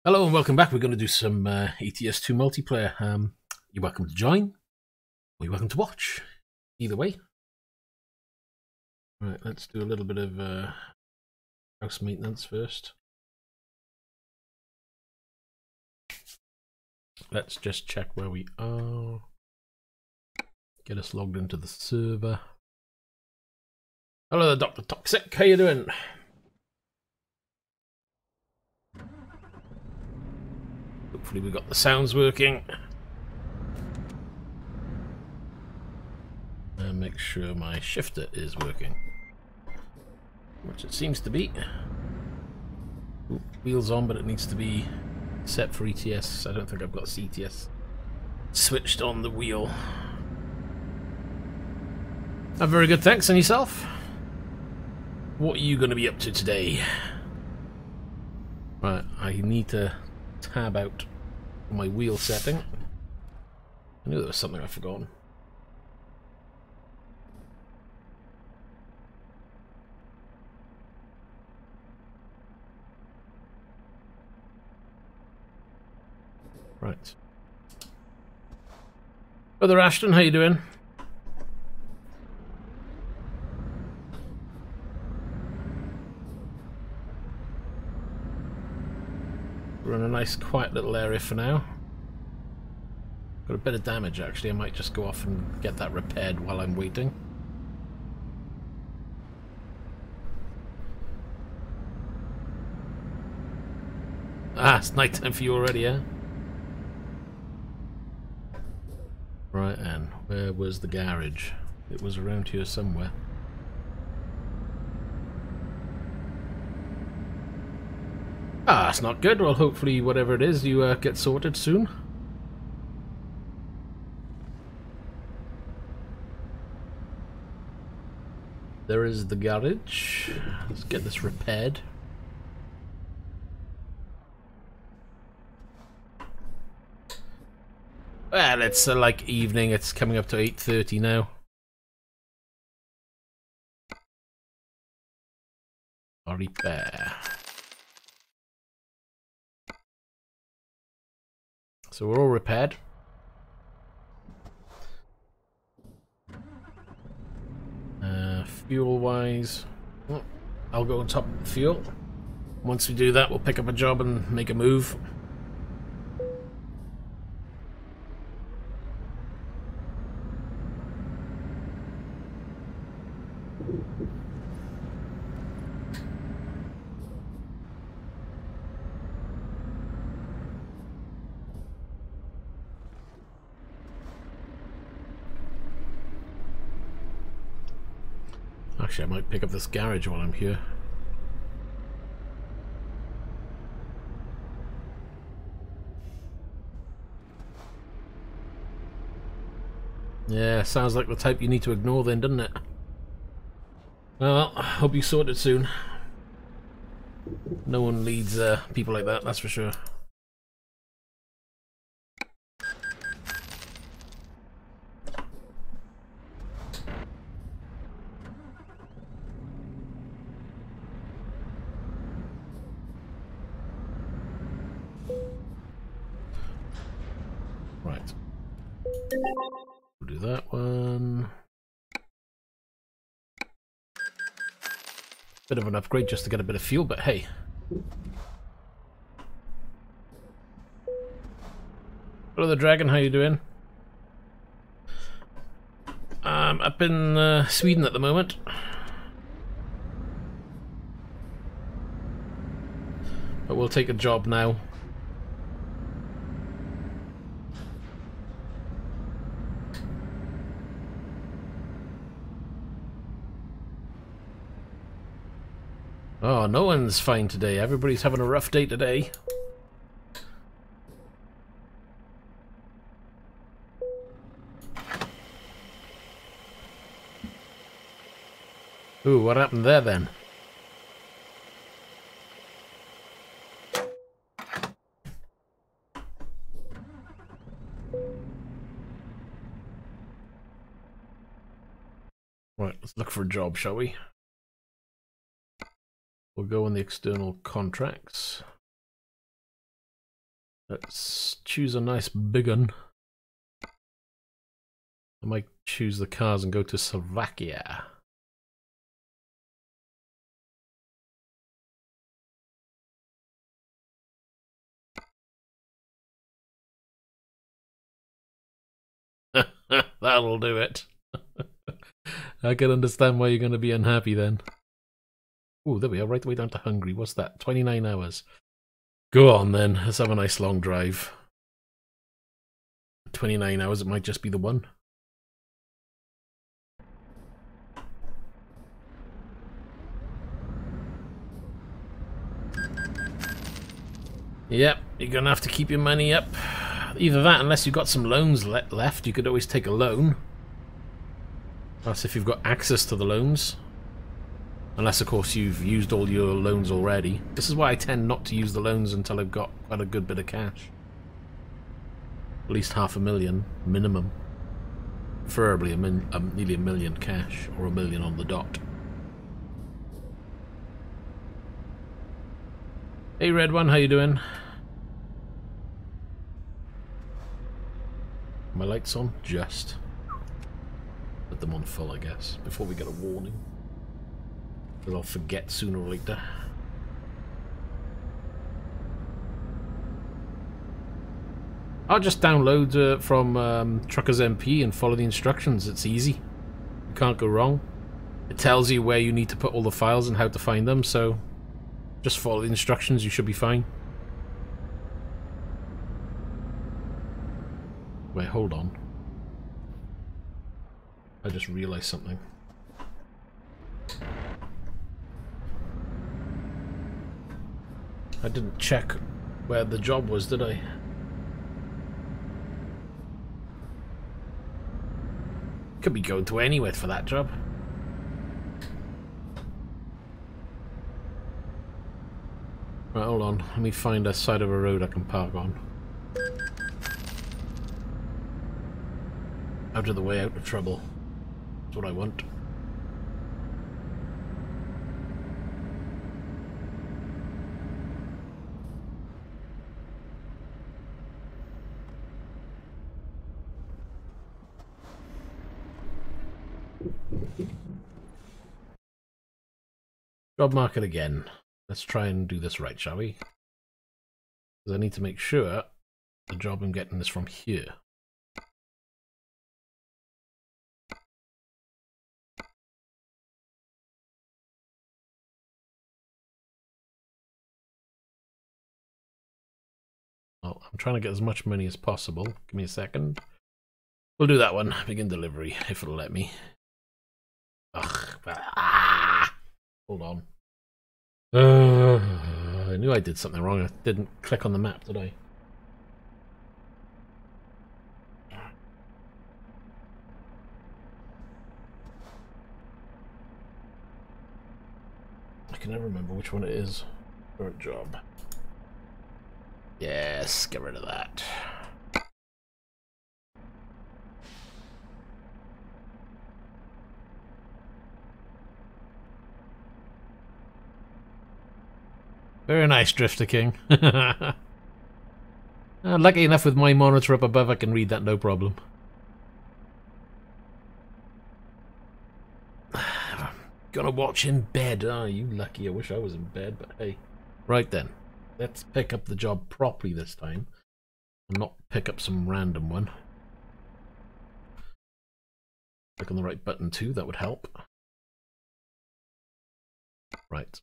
Hello and welcome back. We're going to do some ETS2 multiplayer. You're welcome to join, or you're welcome to watch. Either way. Right, let's do a little bit of house maintenance first. Let's just check where we are. Get us logged into the server. Hello there, Dr. Toxic. How you doing? Hopefully we got the sounds working. And make sure my shifter is working. Which it seems to be. Ooh, wheels on, but it needs to be set for ETS. I don't think I've got ETS switched on the wheel. I'm very good, thanks. And yourself? What are you going to be up to today? Right, I need to tab out my wheel setting. I knew there was something I'd forgotten. Right. Brother Ashton, how you doing? We're in a nice quiet little area for now. Got a bit of damage actually. I might just go off and get that repaired while I'm waiting. Ah, it's night time for you already, eh? Right, and where was the garage? It was around here somewhere. Ah, that's not good. Well, hopefully whatever it is, you get sorted soon. There is the garage. Let's get this repaired. Well, it's like evening. It's coming up to 8:30 now. I'll repair. So we're all repaired. Fuel-wise, I'll go on top of the fuel. Once we do that, we'll pick up a job and make a move. Actually, I might pick up this garage while I'm here. Yeah, sounds like the type you need to ignore then, doesn't it? Well, I hope you sort it soon. No one leads people like that, that's for sure. Right. We'll do that one. Bit of an upgrade just to get a bit of fuel, but hey. Hello the Dragon, how you doing? Up in Sweden at the moment. But we'll take a job now. Oh, no one's fine today. Everybody's having a rough day today. Ooh, what happened there then? Right, let's look for a job, shall we? We'll go on the external contracts. Let's choose a nice big one. I might choose the cars and go to Slovakia. That'll do it. I can understand why you're going to be unhappy then. Oh, there we are, right the way down to Hungary. What's that? 29 hours. Go on then, let's have a nice long drive. 29 hours, it might just be the one. Yep, you're going to have to keep your money up. Either that, unless you've got some loans left, you could always take a loan. That's if you've got access to the loans. Unless, of course, you've used all your loans already. This is why I tend not to use the loans until I've got quite a good bit of cash. At least $500,000 minimum. Preferably nearly $1 million cash, or $1 million on the dot. Hey Red One, how you doing? My lights on? Just. Put them on full, I guess, before we get a warning. But I'll forget sooner or later. I'll just download from Truckers MP and follow the instructions. It's easy. You can't go wrong. It tells you where you need to put all the files and how to find them, so just follow the instructions, you should be fine. Wait, hold on. I just realized something. I didn't check where the job was, did I? Could be going to anywhere for that job. Right, hold on. Let me find a side of a road I can park on. Out of the way, out of trouble. That's what I want. Job market again. Let's try and do this right, shall we? Because I need to make sure the job I'm getting is from here. Well, I'm trying to get as much money as possible. Give me a second. We'll do that one. Begin delivery, if it'll let me. Ugh. Ah! Hold on. I knew I did something wrong. I didn't click on the map, did I? I can never remember which one it is. Current job. Yes, get rid of that. Very nice, Drifter King. Lucky enough with my monitor up above, I can read that no problem. Gonna watch in bed. Oh, you lucky. I wish I was in bed, but hey. Right then. Let's pick up the job properly this time. And not pick up some random one. Click on the right button too, that would help. Right.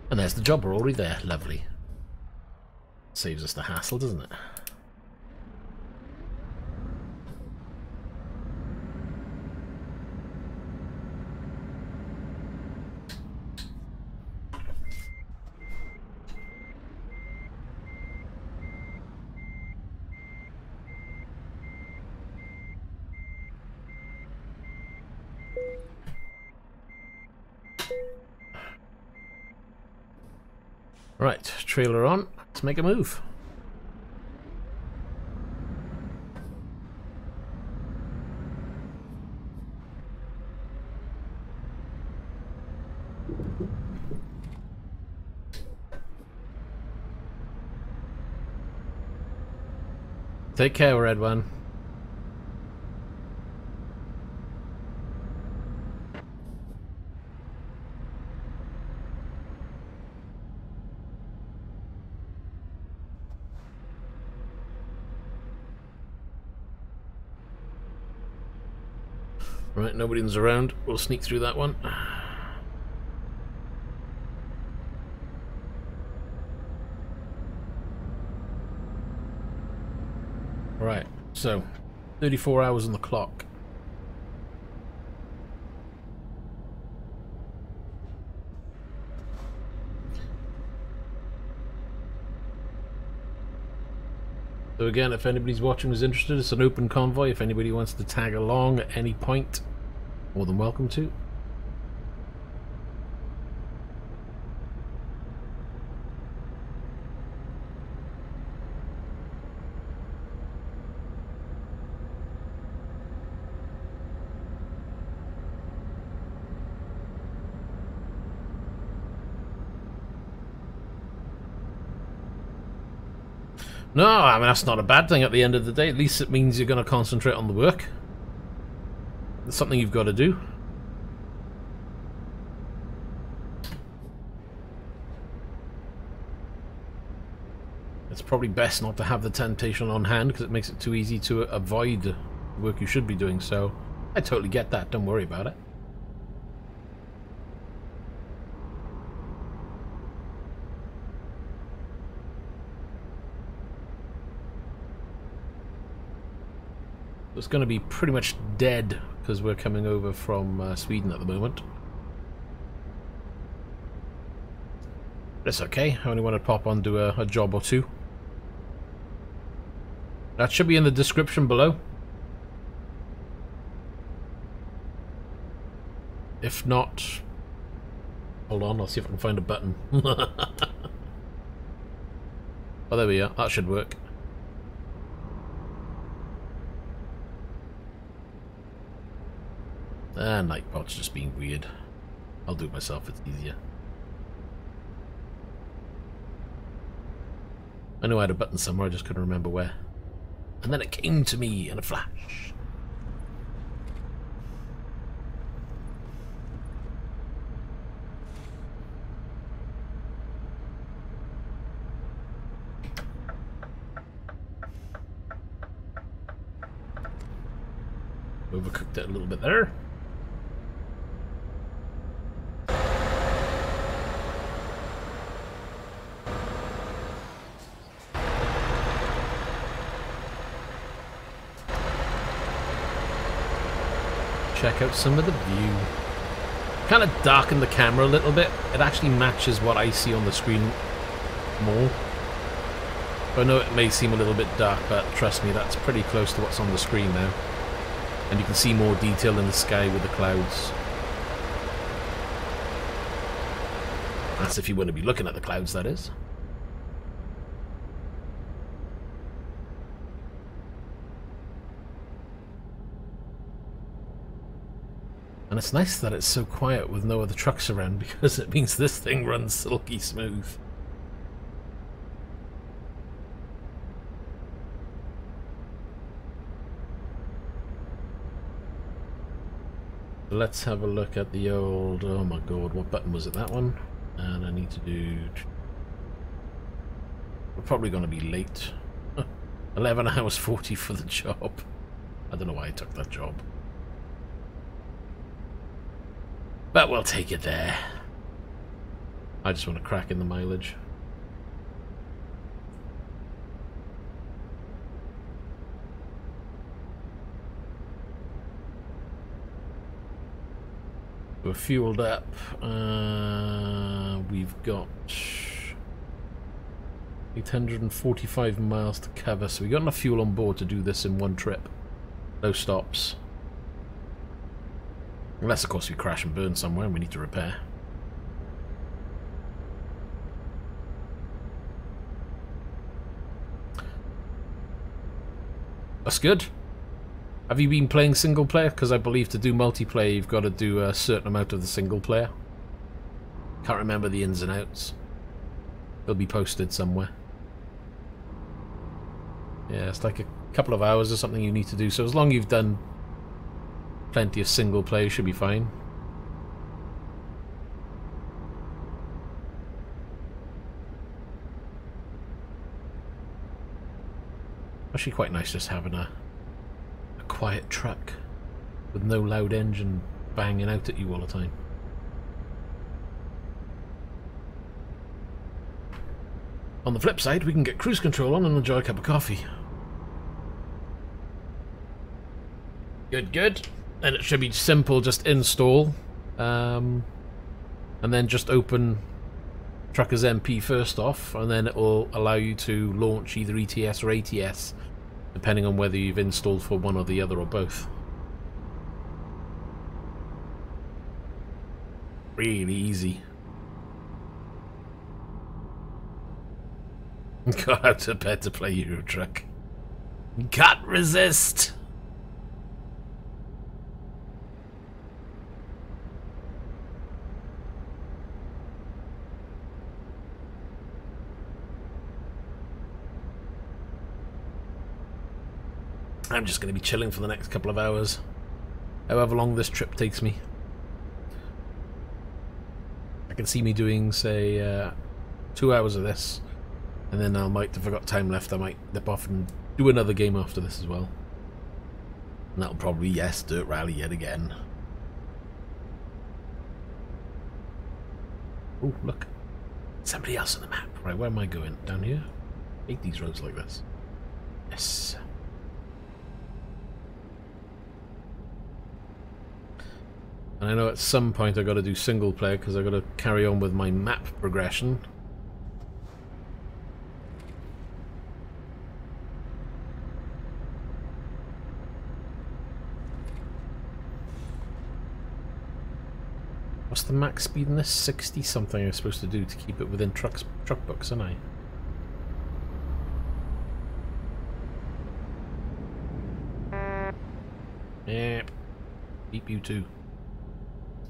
And there's the job, we're already there. Lovely. Saves us the hassle, doesn't it? Right, trailer on. Let's make a move. Take care, Red One. Right, nobody's around. We'll sneak through that one. Right, so 34 hours on the clock. So again, if anybody's watching is interested, it's an open convoy. If anybody wants to tag along at any point, more than welcome to. No, I mean, that's not a bad thing at the end of the day. At least it means you're going to concentrate on the work. It's something you've got to do. It's probably best not to have the temptation on hand because it makes it too easy to avoid the work you should be doing. So I totally get that. Don't worry about it. It's going to be pretty much dead because we're coming over from Sweden at the moment. That's okay. I only want to pop onto a job or two. That should be in the description below. If not, hold on, I'll see if I can find a button. Oh, there we are. That should work. Nightbot's just being weird. I'll do it myself, it's easier. I knew I had a button somewhere, I just couldn't remember where. And then it came to me in a flash. Overcooked it a little bit there. Check out some of the view. Kind of darken the camera a little bit. It actually matches what I see on the screen more. I know it may seem a little bit dark, but trust me, that's pretty close to what's on the screen now. And you can see more detail in the sky with the clouds. That's if you want to be looking at the clouds, that is. And it's nice that it's so quiet with no other trucks around because it means this thing runs silky smooth. Let's have a look at the old... Oh my god, what button was it? That one? And I need to do... We're probably going to be late. 11 hours 40 for the job. I don't know why I took that job. But we'll take it there. I just want to crack in the mileage. We're fueled up. We've got 845 miles to cover, so we got enough fuel on board to do this in one trip. No stops. Unless, of course, we crash and burn somewhere and we need to repair. That's good. Have you been playing single player? Because I believe to do multiplayer you've got to do a certain amount of the single player. Can't remember the ins and outs. They'll be posted somewhere. Yeah, it's like a couple of hours or something you need to do. So as long as you've done plenty of single play, you should be fine. Actually quite nice just having a quiet truck with no loud engine banging out at you all the time. On the flip side, we can get cruise control on and enjoy a cup of coffee. Good, good. And it should be simple, just install. And then just open Truckers MP first off, and then it will allow you to launch either ETS or ATS, depending on whether you've installed for one or the other or both. Really easy. Got out of bed to play Euro Truck. Can't resist! I'm just going to be chilling for the next couple of hours, however long this trip takes me. I can see me doing, say, 2 hours of this, and then I might, if I've got time left, I might nip off and do another game after this as well. And that'll probably, yes, Dirt Rally yet again. Oh, look. Somebody else on the map. Right, where am I going? Down here? I hate these roads like this. Yes. And I know at some point I've got to do single player because I've got to carry on with my map progression. What's the max speed in this? 60 something I'm supposed to do to keep it within truck books, aren't I? Yep. Beep you too.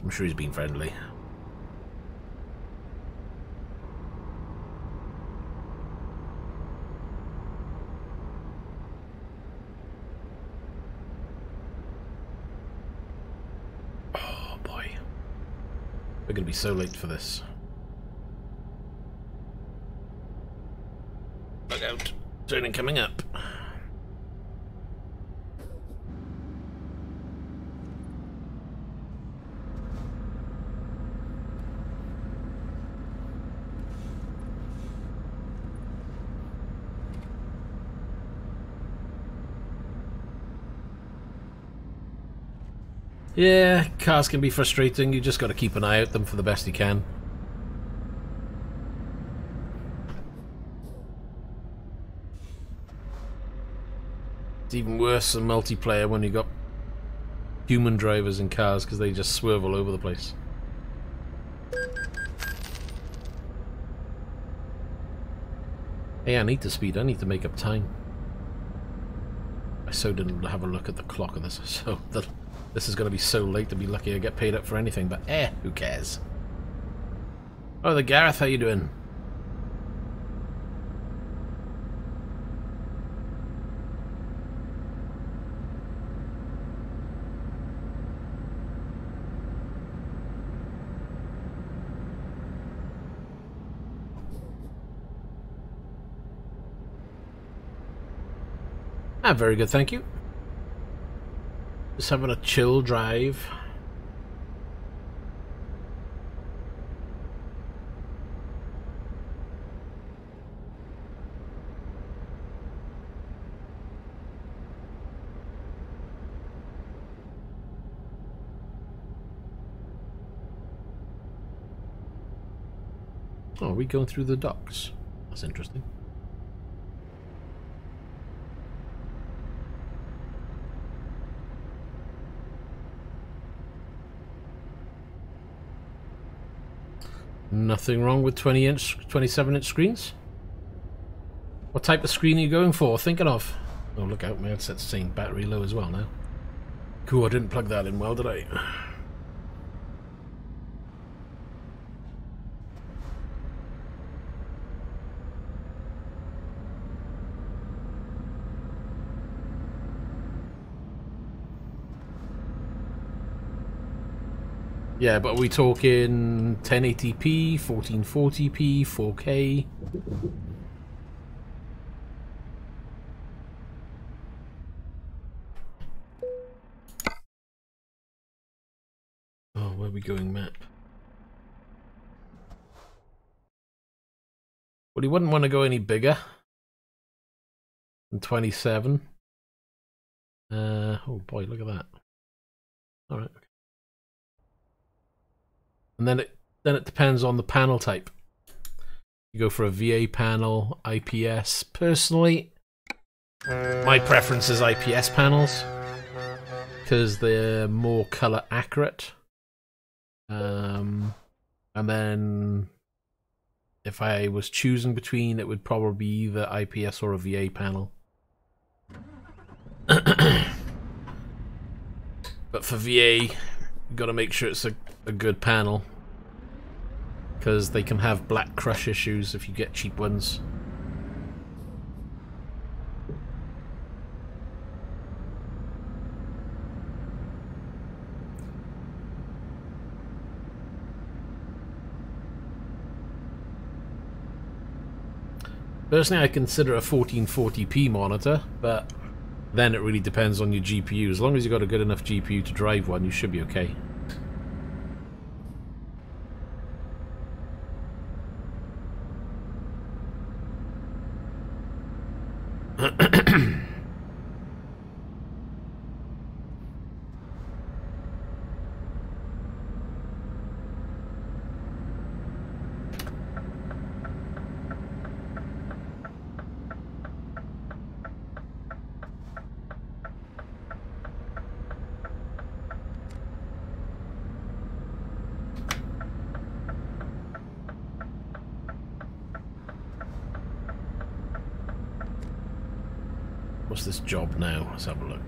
I'm sure he's been friendly. Oh boy. We're going to be so late for this. Look out. Turning coming up. Yeah, cars can be frustrating. You just got to keep an eye out them for the best you can. It's even worse in multiplayer when you got human drivers in cars because they just swerve all over the place. Hey, I need to speed. I need to make up time. I so didn't have a look at the clock of this, so that this is going to be so late to be lucky I get paid up for anything, but who cares? Oh, the Gareth, how you doing? Ah, very good, thank you. Just having a chill drive. Oh, are we going through the docks? That's interesting. Nothing wrong with 20-inch, 27-inch screens. What type of screen are you going for? Thinking of? Oh, look out, my headset's saying battery low as well now. Cool, I didn't plug that in well, did I? Yeah, but are we talking 1080p, 1440p, 4K? Oh, where are we going, map? Well, you wouldn't want to go any bigger than 27. Oh boy, look at that. All right. And then it depends on the panel type. You go for a VA panel, IPS. Personally, my preference is IPS panels because they're more color accurate. And then if I was choosing between, it would probably be either IPS or a VA panel. But for VA, you got to make sure it's a good panel, because they can have black crush issues if you get cheap ones. Personally, I consider a 1440p monitor, but then it really depends on your GPU. As long as you've got a good enough GPU to drive one, you should be okay. What's this job now? Let's have a look.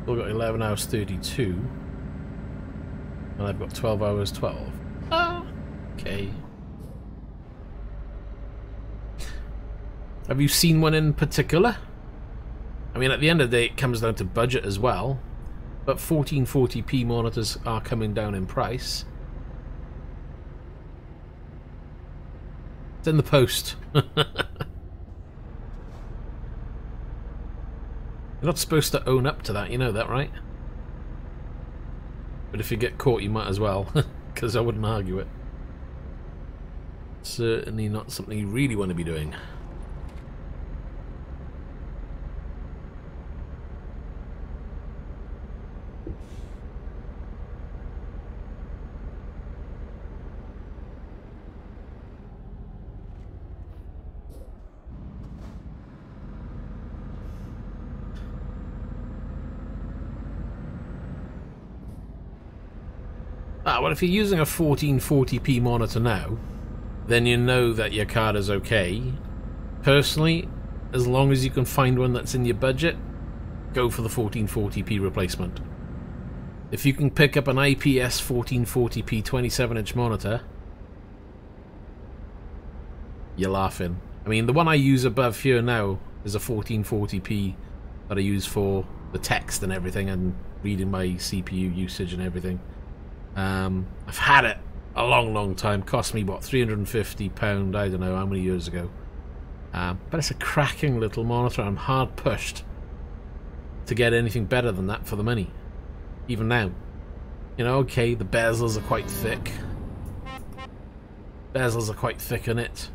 Still got 11 hours 32. And I've got 12 hours 12. Ah, okay. Have you seen one in particular? I mean, at the end of the day, it comes down to budget as well. But 1440p monitors are coming down in price. It's in the post. You're not supposed to own up to that, you know that, right? But if you get caught, you might as well, because I wouldn't argue it. Certainly not something you really want to be doing. Well, if you're using a 1440p monitor now, then you know that your card is okay. Personally, as long as you can find one that's in your budget, go for the 1440p replacement. If you can pick up an IPS 1440p 27-inch monitor, you're laughing. I mean, the one I use above here now is a 1440p that I use for the text and everything and reading my CPU usage and everything. I've had it a long time. Cost me what, £350, I don't know how many years ago. But it's a cracking little monitor. I'm hard pushed to get anything better than that for the money, even now. You know, okay, the bezels are quite thick. Bezels are quite thick in it.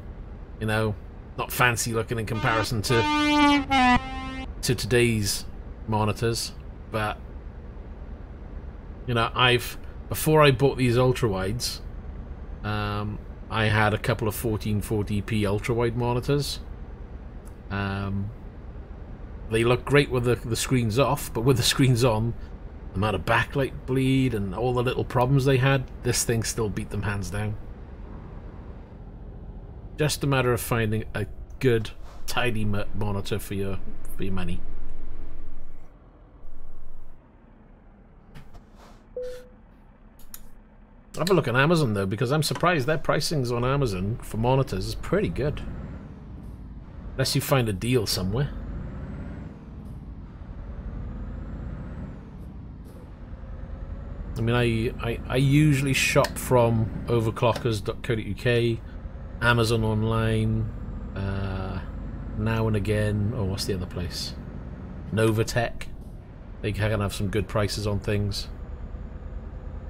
You know, not fancy looking in comparison to today's monitors, but you know, before I bought these ultra-wides, I had a couple of 1440p ultra-wide monitors. They look great with the screens off, but with the screens on, the amount of backlight bleed and all the little problems they had, this thing still beat them hands down. Just a matter of finding a good, tidy monitor for your money. Have a look on Amazon though, because I'm surprised their pricings on Amazon for monitors is pretty good. Unless you find a deal somewhere. I mean, I usually shop from overclockers.co.uk, Amazon online, now and again. Oh, what's the other place? Novatech. They can have some good prices on things.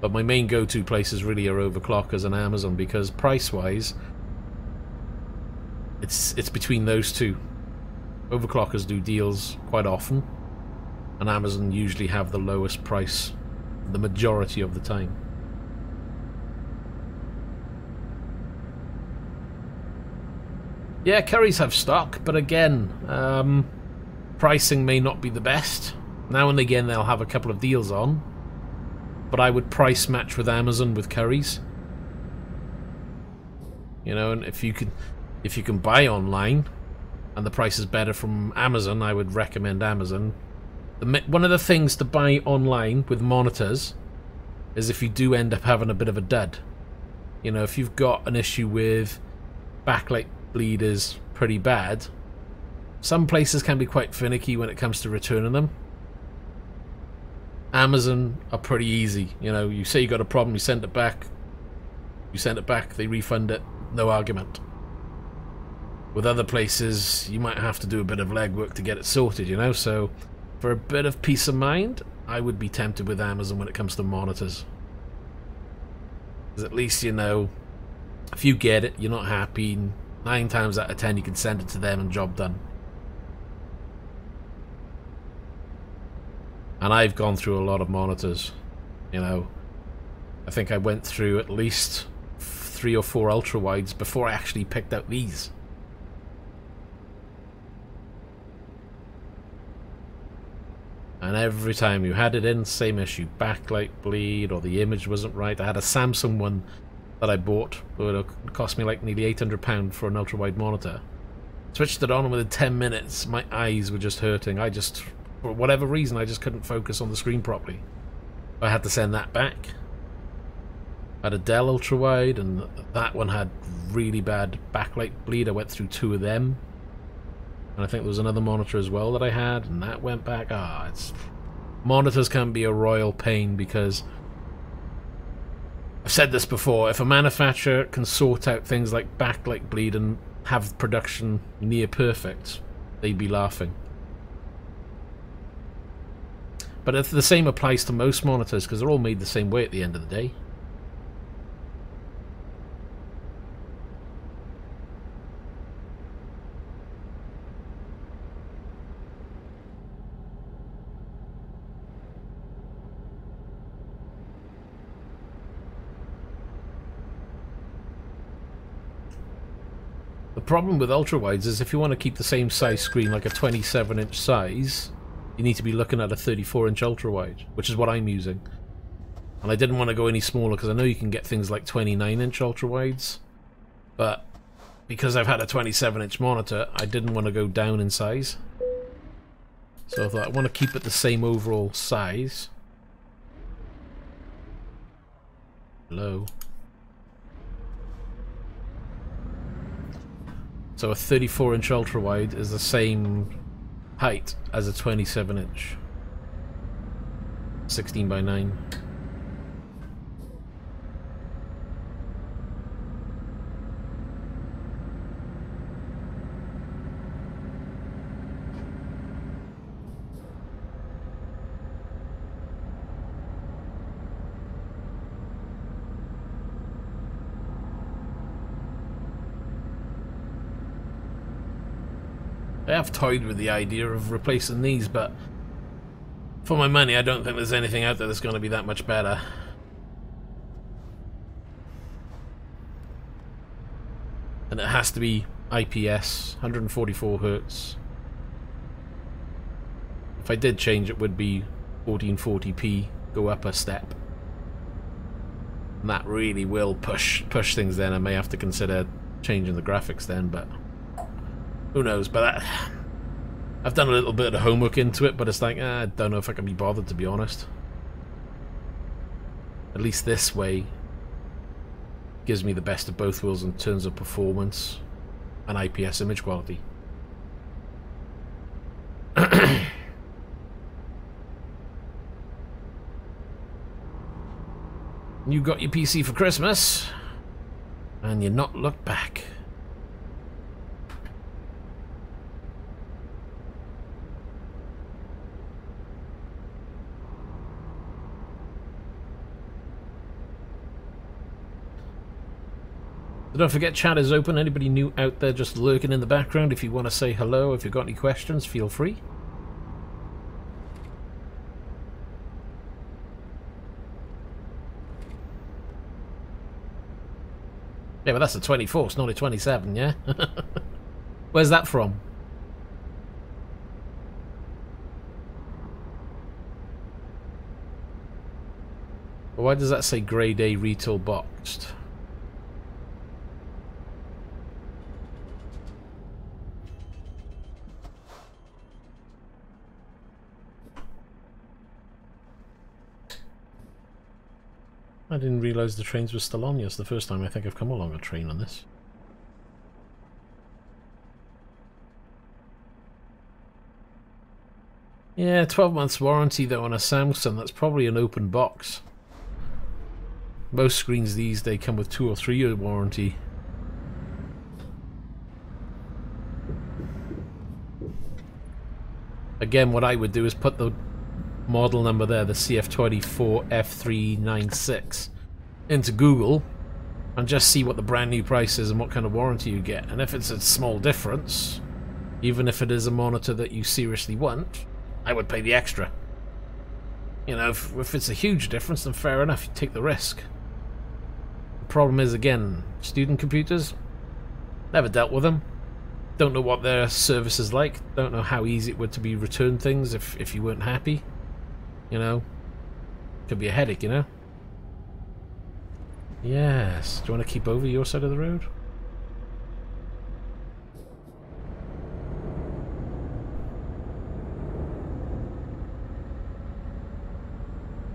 But my main go-to places really are overclockers and Amazon, because price-wise, it's between those two. Overclockers do deals quite often, and Amazon usually have the lowest price the majority of the time. Yeah, Currys have stock, but again, pricing may not be the best. Now and again they'll have a couple of deals on, but I would price match with Amazon with Currys. You know, and if you can buy online and the price is better from Amazon, I would recommend Amazon. One of the things to buy online with monitors is if you do end up having a bit of a dud. You know, if you've got an issue with backlight bleed is pretty bad, some places can be quite finicky when it comes to returning them. Amazon are pretty easy. You know, you say you got a problem, you send it back, they refund it, no argument. With other places, you might have to do a bit of legwork to get it sorted, you know, so for a bit of peace of mind, I would be tempted with Amazon when it comes to monitors. Because at least, you know, if you get it, you're not happy, 9 times out of 10 you can send it to them and job done. And I've gone through a lot of monitors, you know. I think I went through at least 3 or 4 ultra-wides before I actually picked out these. And every time you had it in, same issue, backlight bleed, or the image wasn't right. I had a Samsung one that I bought, it cost me like nearly £800 for an ultra-wide monitor. Switched it on, and within 10 minutes, my eyes were just hurting. For whatever reason, I just couldn't focus on the screen properly. I had to send that back. I had a Dell ultra-wide, and that one had really bad backlight bleed. I went through 2 of them. And I think there was another monitor as well that I had, and that went back. Monitors can be a royal pain, because I've said this before, if a manufacturer can sort out things like backlight bleed and have production near perfect, they'd be laughing. But the same applies to most monitors, because they're all made the same way at the end of the day. The problem with ultra-wides is if you want to keep the same size screen, like a 27-inch size, you need to be looking at a 34-inch ultra-wide, which is what I'm using. And I didn't want to go any smaller, because I know you can get things like 29-inch ultra-wides, but because I've had a 27-inch monitor, I didn't want to go down in size. So I thought I want to keep it the same overall size. Hello. So a 34-inch ultra-wide is the same height as a 27-inch. 16:9. I have toyed with the idea of replacing these, but for my money I don't think there's anything out there that's going to be that much better. And it has to be IPS, 144 Hz. If I did change, it would be 1440p, go up a step. And that really will push things then. I may have to consider changing the graphics then, but who knows. But I've done a little bit of homework into it, but it's like, I don't know if I can be bothered, to be honest. At least this way gives me the best of both worlds in terms of performance and IPS image quality. You got your PC for Christmas, and you not look back. So don't forget, chat is open. Anybody new out there just lurking in the background, if you want to say hello, if you've got any questions, feel free. Yeah, but that's the 24th, it's not a 27, yeah? Where's that from? Why does that say grade A retail boxed? I didn't realise the trains were still on. Yes, the first time I think I've come along a train on this. Yeah, 12 months warranty though on a Samsung. That's probably an open box. Most screens these days come with 2 or 3 year warranty. Again, what I would do is put the model number there, the CF24F396, into Google and just see what the brand new price is and what kind of warranty you get. And if it's a small difference, even if it is a monitor that you seriously want, I would pay the extra. You know, if it's a huge difference, then fair enough, you take the risk. The problem is, again, student computers, never dealt with them. Don't know what their service is like. Don't know how easy it would to be return things if you weren't happy. You know, could be a headache, you know. Yes. Do you want to keep over your side of the road?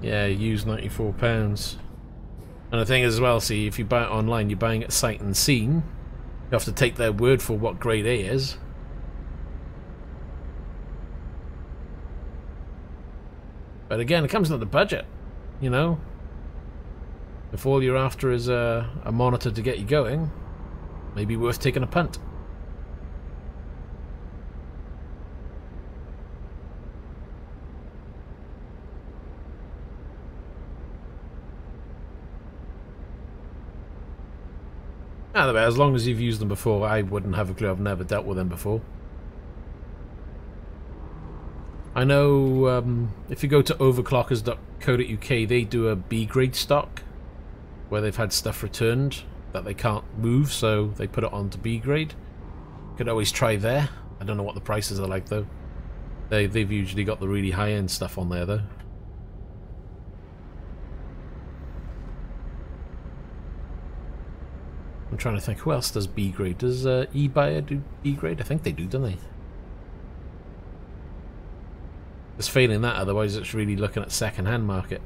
Yeah, used £94. And the thing is as well, see, if you buy it online, you're buying it sight unseen. You have to take their word for what grade A is. But again, it comes to the budget, you know. If all you're after is a monitor to get you going, maybe worth taking a punt. Either way, as long as you've used them before, I wouldn't have a clue. I've never dealt with them before. I know if you go to overclockers.co.uk, they do a B grade stock where they've had stuff returned that they can't move, so they put it onto B grade. Could always try there. I don't know what the prices are like though. They've usually got the really high-end stuff on there though. I'm trying to think, who else does B grade? Does eBuyer do B grade? I think they do, don't they? It's failing that, otherwise it's really looking at second-hand market.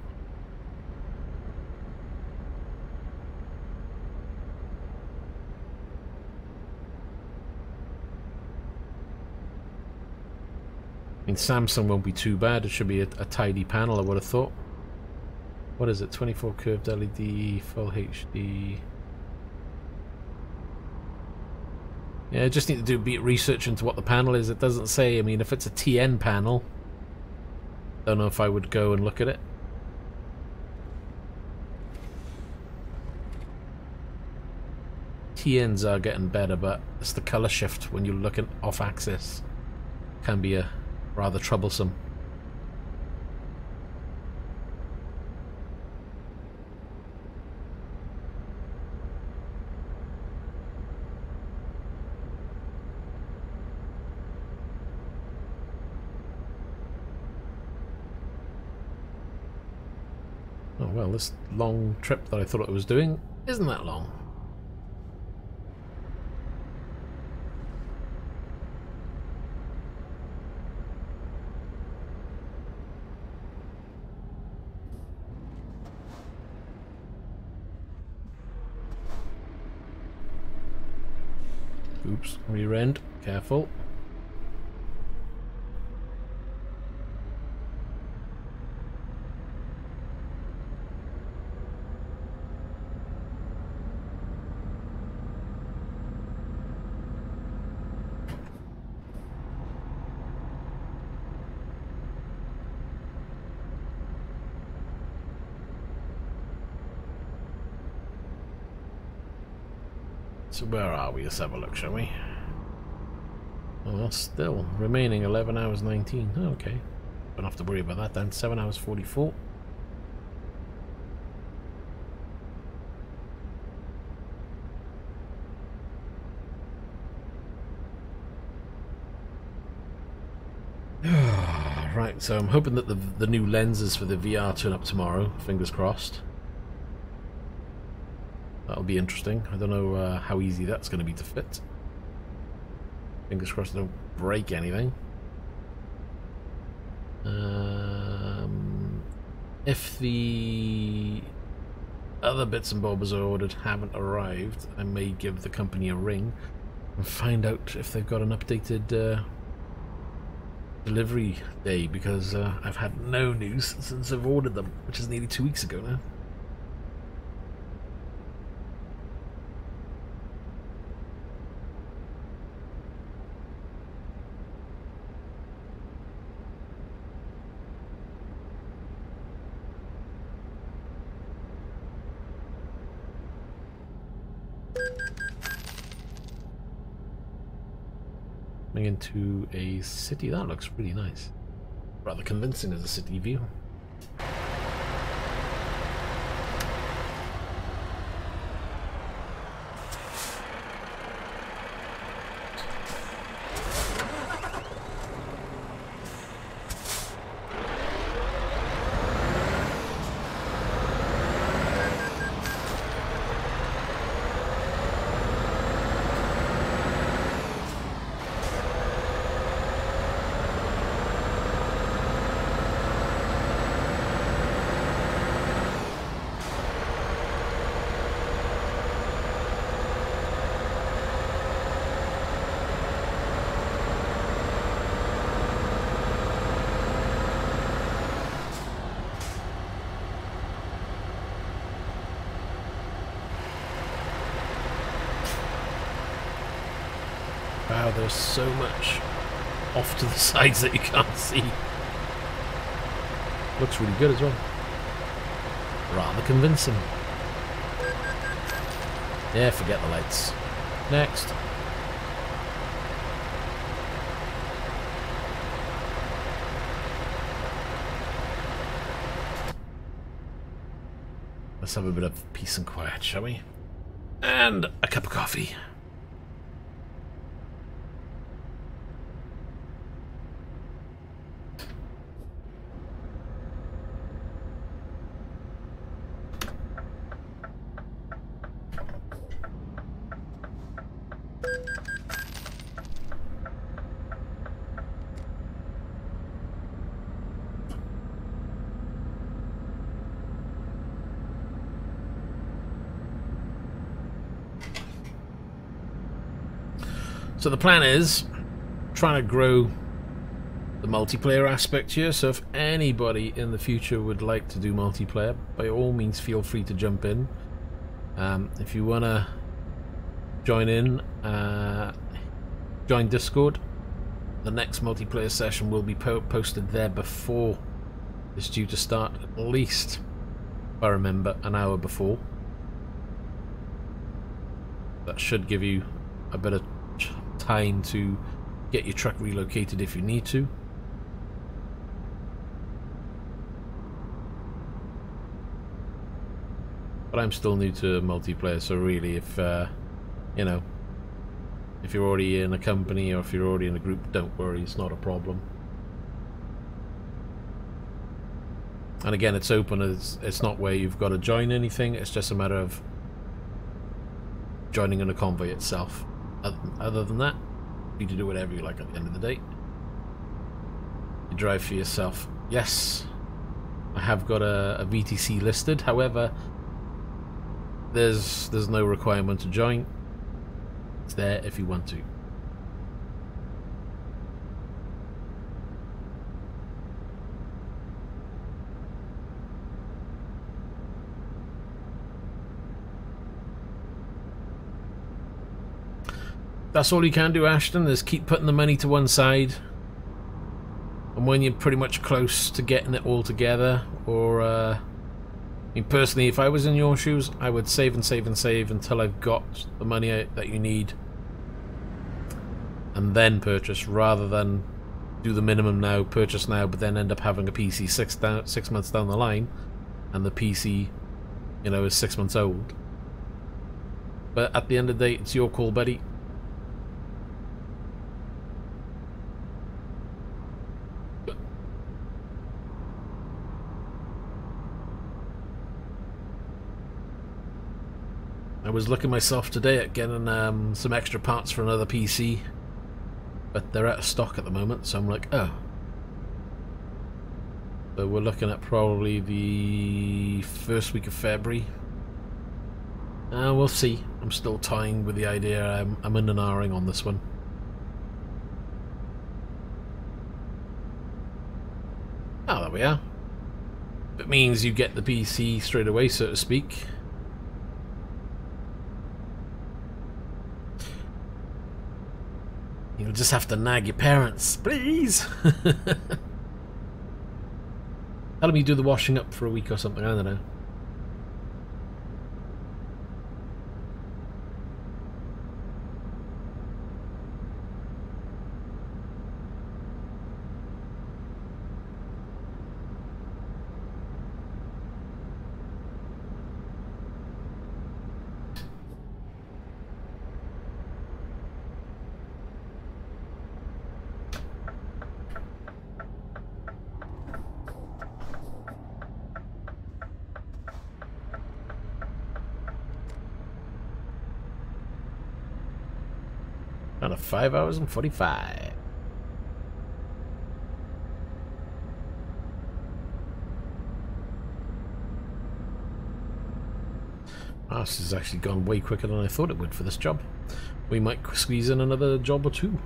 I mean, Samsung won't be too bad. It should be a tidy panel, I would have thought. What is it? 24 curved LED, full HD. Yeah, I just need to do a bit of research into what the panel is. It doesn't say. I mean, if it's a TN panel, don't know if I would go and look at it. TNs are getting better, but it's the color shift when you're looking off axis can be a rather troublesome. Oh well, this long trip that I thought it was doing isn't that long. Oops, rear end, careful. So where are we? Let's have a look, shall we? Oh, well, still remaining 11 hours 19. Oh, okay. Don't have to worry about that then. 7 hours 44. Right, so I'm hoping that the new lenses for the VR turn up tomorrow. Fingers crossed. That'll be interesting. I don't know how easy that's going to be to fit. Fingers crossed they don't break anything. If the other bits and bobs I ordered haven't arrived, I may give the company a ring and find out if they've got an updated delivery day, because I've had no news since I've ordered them, which is nearly 2 weeks ago now. Into a city. That looks really nice. Rather convincing as a city view. Wow, there's so much off to the sides that you can't see. Looks really good as well. Rather convincing. Yeah, forget the lights. Next. Let's have a bit of peace and quiet, shall we? And a cup of coffee. So the plan is trying to grow the multiplayer aspect here. So if anybody in the future would like to do multiplayer, by all means feel free to jump in. If you want to join in, join Discord. The next multiplayer session will be posted there before it's due to start, at least, if I remember, an hour before. That should give you a bit of time to get your truck relocated if you need to. But I'm still new to multiplayer, so really, if you know, if you're already in a company or if you're already in a group, don't worry, it's not a problem. And again, it's open. It's not where you've got to join anything. It's just a matter of joining in a convoy itself. Other than that, you need to do whatever you like at the end of the day. You drive for yourself. Yes, I have got a VTC listed. However, there's no requirement to join. It's there if you want to. That's all you can do, Ashton, is keep putting the money to one side, and when you're pretty much close to getting it all together, or mean, personally, if I was in your shoes, I would save and save and save until I've got the money that you need and then purchase, rather than do the minimum now, purchase now, but then end up having a PC 6 months down the line, and the PC, you know, is 6 months old. But at the end of the day, it's your call, buddy. I was looking myself today at getting some extra parts for another PC, but they're out of stock at the moment, so I'm like, oh. So we're looking at probably the first week of February. We'll see. I'm still toying with the idea. I'm in an R-ing on this one. Oh, there we are. It means you get the PC straight away, so to speak. You'll just have to nag your parents, please. Tell them you do the washing up for a week or something, I don't know. Out of 5 hours and 45. Ah, this has actually gone way quicker than I thought it would for this job. We might squeeze in another job or two.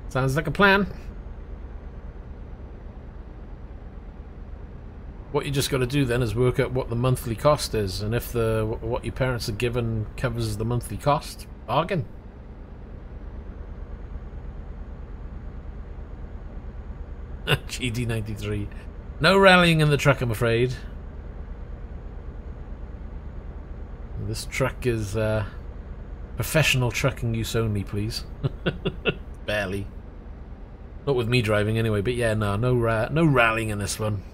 Sounds like a plan. What you just got to do then is work out what the monthly cost is, and if what your parents are given covers the monthly cost, bargain. GD93. No rallying in the truck, I'm afraid. This truck is professional trucking use only, please. Barely. Not with me driving anyway, but yeah, no rallying in this one.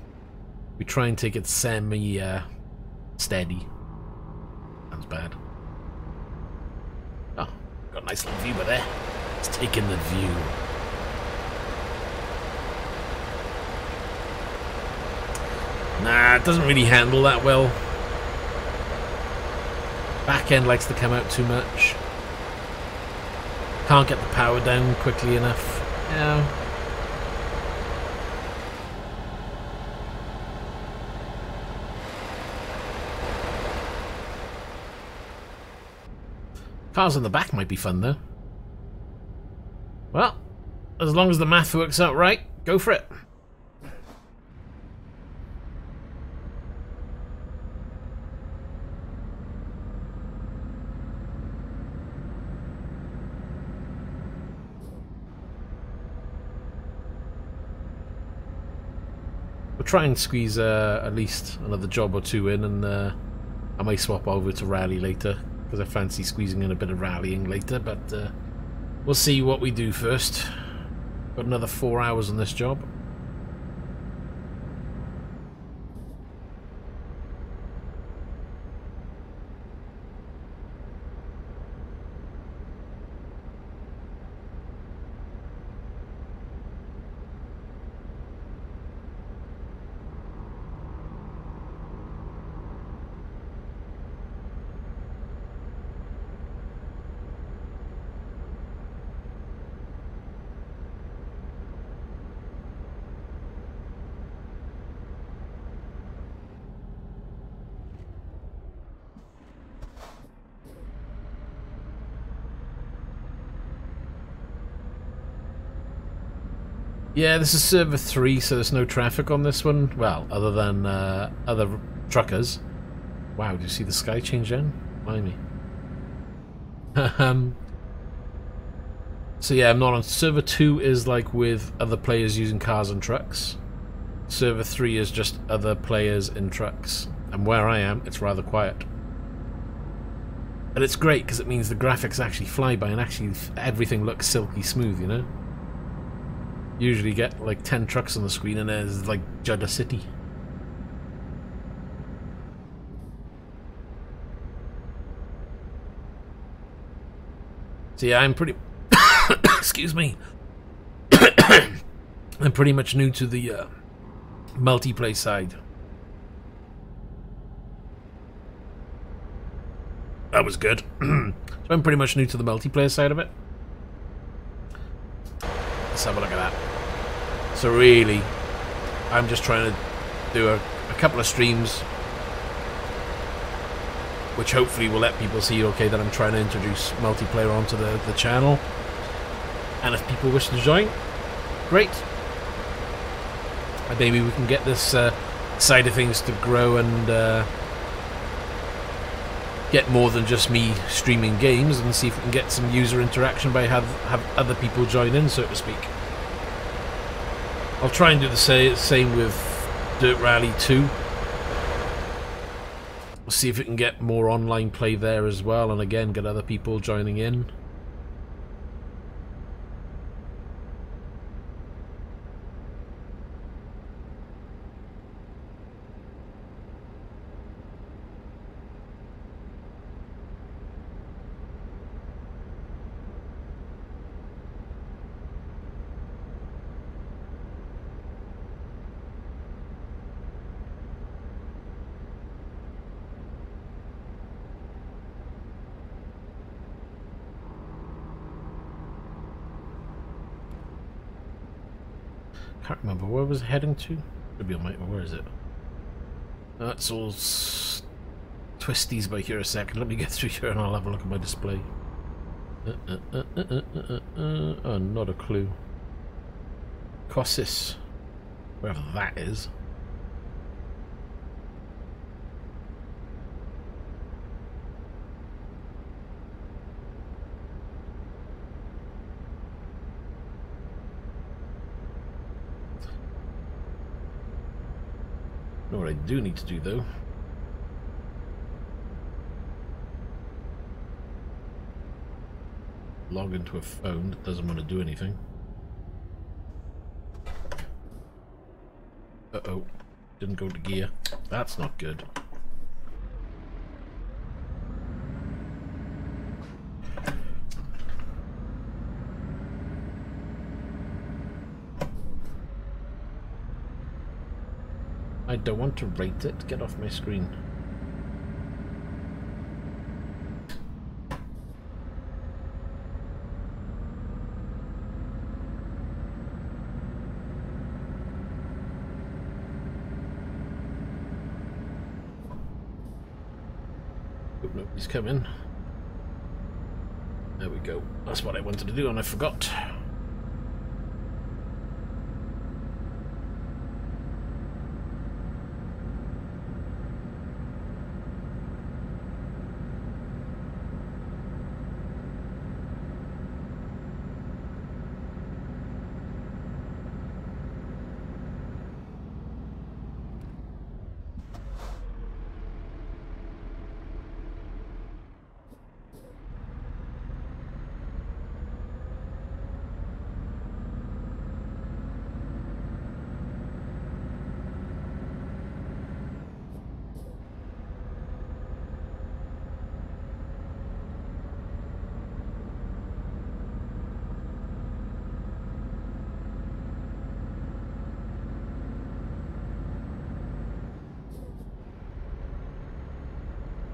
We try and take it semi steady. Sounds bad. Oh, got a nice little view there. Let's take in the view. Nah, it doesn't really handle that well. Back end likes to come out too much. Can't get the power down quickly enough. Yeah. Cars in the back might be fun though. Well, as long as the math works out right, go for it. We'll try and squeeze at least another job or two in, and I may swap over to rally later, because I fancy squeezing in a bit of rallying later, but we'll see what we do first. Got another 4 hours on this job. Yeah, this is server 3, so there's no traffic on this one. Well, other than other truckers. Wow, do you see the sky change then? Mind me. So yeah, I'm not on server 2 is like with other players using cars and trucks. Server 3 is just other players in trucks. And where I am, it's rather quiet. And it's great because it means the graphics actually fly by and actually everything looks silky smooth, you know? Usually get like 10 trucks on the screen and there's like Jeddah City. So yeah, I'm pretty... Excuse me. I'm pretty much new to the multiplayer side. That was good. So I'm pretty much new to the multiplayer side of it. Let's have a look at that. So really, I'm just trying to do a couple of streams which hopefully will let people see, okay, that I'm trying to introduce multiplayer onto the channel. And if people wish to join, great. And maybe we can get this side of things to grow and get more than just me streaming games, and see if we can get some user interaction by have other people join in, so to speak. I'll try and do the same with Dirt Rally 2. We'll see if we can get more online play there as well, and again get other people joining in. Can't remember where was it heading to. Could be on my... Where is it? That's all twisties by here a second. Let me get through here and I'll have a look at my display. Oh, not a clue. Cossis. Wherever that is. Know what I do need to do though. Log into a phone that doesn't want to do anything. Uh-oh. Didn't go to gear. That's not good. I don't want to rate it. Get off my screen. Hope nobody's coming. There we go. That's what I wanted to do and I forgot.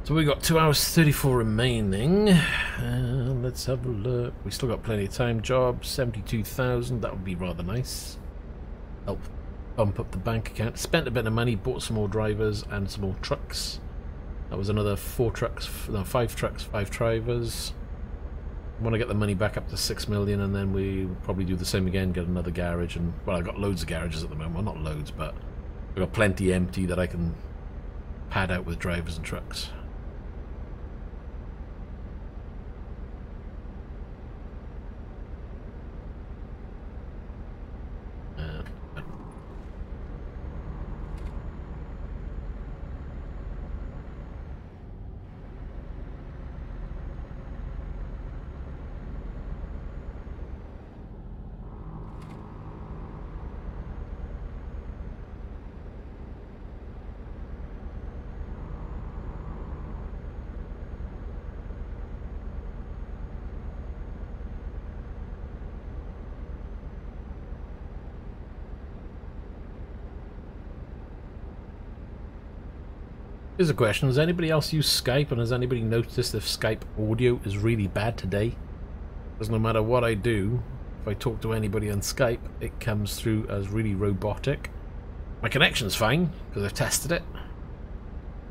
So we got 2 hours 34 remaining. Let's have a look. We still got plenty of time. Job 72,000. That would be rather nice. Help bump up the bank account. Spent a bit of money. Bought some more drivers and some more trucks. That was another 4 trucks. No, 5 trucks, 5 drivers. I want to get the money back up to 6 million, and then we will probably do the same again. Get another garage, and well, I've got loads of garages at the moment. Well, not loads, but I've got plenty empty that I can pad out with drivers and trucks. Here's a question. Does anybody else use Skype, and has anybody noticed if Skype audio is really bad today? Because no matter what I do, if I talk to anybody on Skype, it comes through as really robotic. My connection's fine, because I've tested it.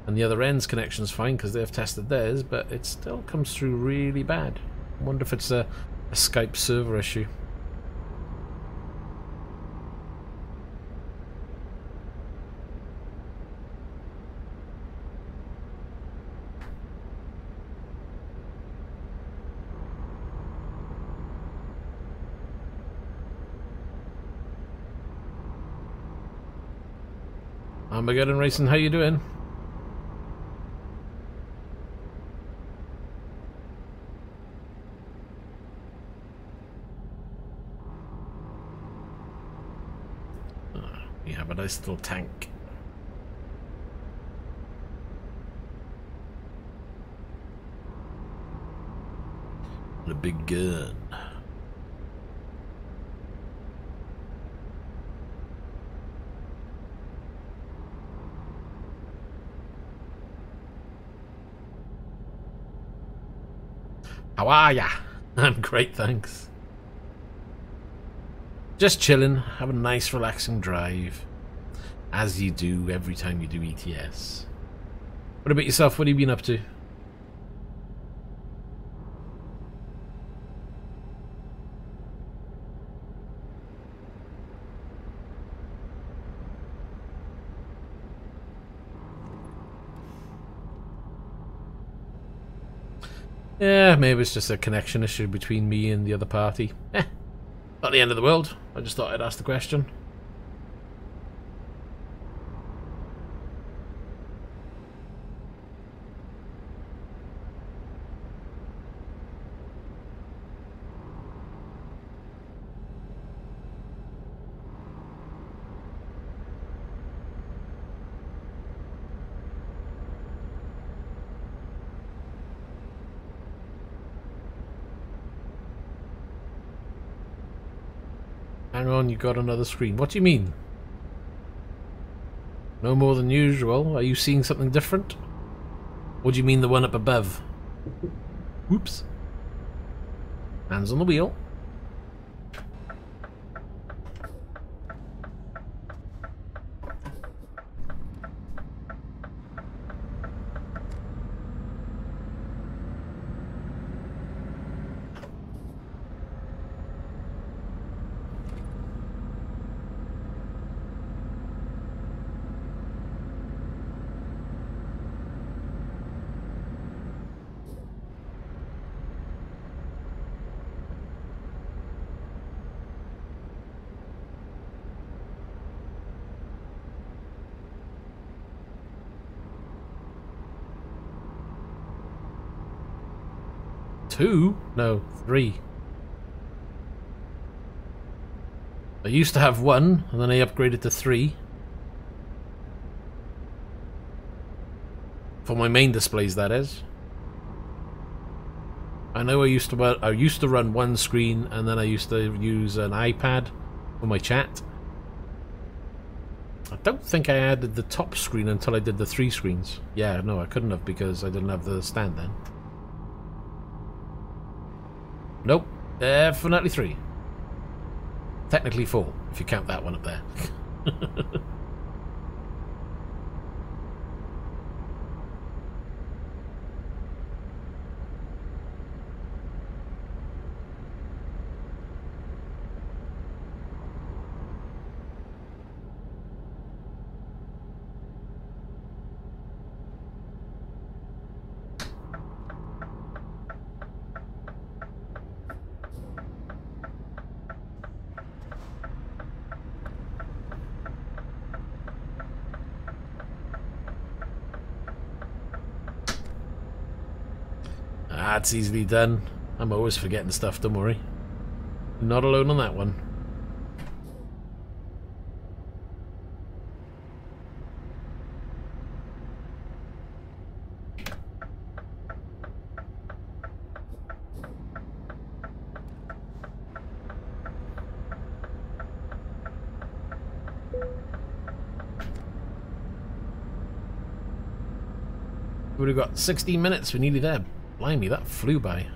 And the other end's connection's fine, because they've tested theirs, but it still comes through really bad. I wonder if it's a Skype server issue. Armageddon Racing, how you doing? Yeah, but I still tank. A big gun. How are ya? I'm great, thanks. Just chilling, having a nice relaxing drive. As you do every time you do ETS. What about yourself? What have you been up to? Yeah, maybe it's just a connection issue between me and the other party. Not the end of the world. I just thought I'd ask the question. Hang on, you got another screen. What do you mean? No more than usual. Are you seeing something different? What do you mean the one up above? Whoops. Hands on the wheel. Two? No, three. I used to have one, and then I upgraded to three. For my main displays, that is. I know I used to run one screen, and then I used to use an iPad for my chat. I don't think I added the top screen until I did the 3 screens. Yeah, no, I couldn't have because I didn't have the stand then. Nope, definitely 3. Technically 4, if you count that one up there. That's easily done. I'm always forgetting stuff, don't worry. Not alone on that one. We've got 16 minutes. We're nearly there. Blimey, that flew by.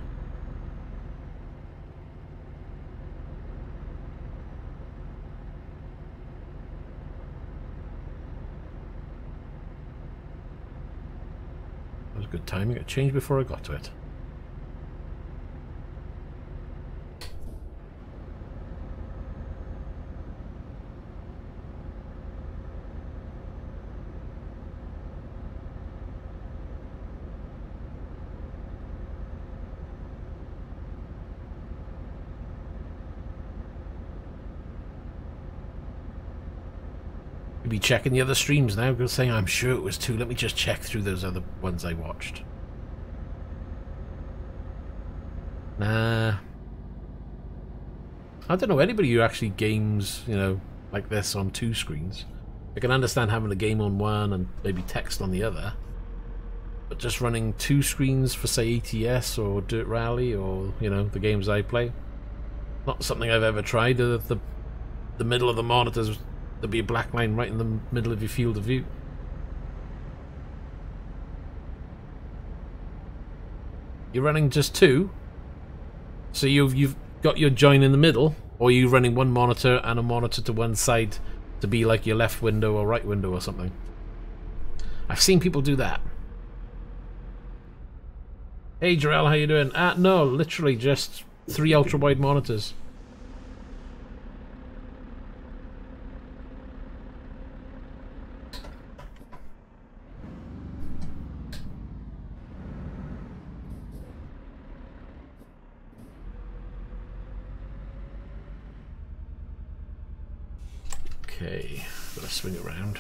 That was good timing. It changed before I got to it. Be checking the other streams now, because saying I'm sure it was 2. Let me just check through those other ones I watched. Nah. I don't know anybody who actually games, you know, like this on 2 screens. I can understand having a game on one and maybe text on the other. But just running 2 screens for, say, ATS or Dirt Rally or, you know, the games I play. Not something I've ever tried. The middle of the monitors, there'll be a black line right in the middle of your field of view. You're running just 2? So you've got your join in the middle? Or are you running one monitor and a monitor to one side to be like your left window or right window or something? I've seen people do that. Hey Jarell, how you doing? No, literally just 3 ultra-wide monitors. Okay, gotta swing it around.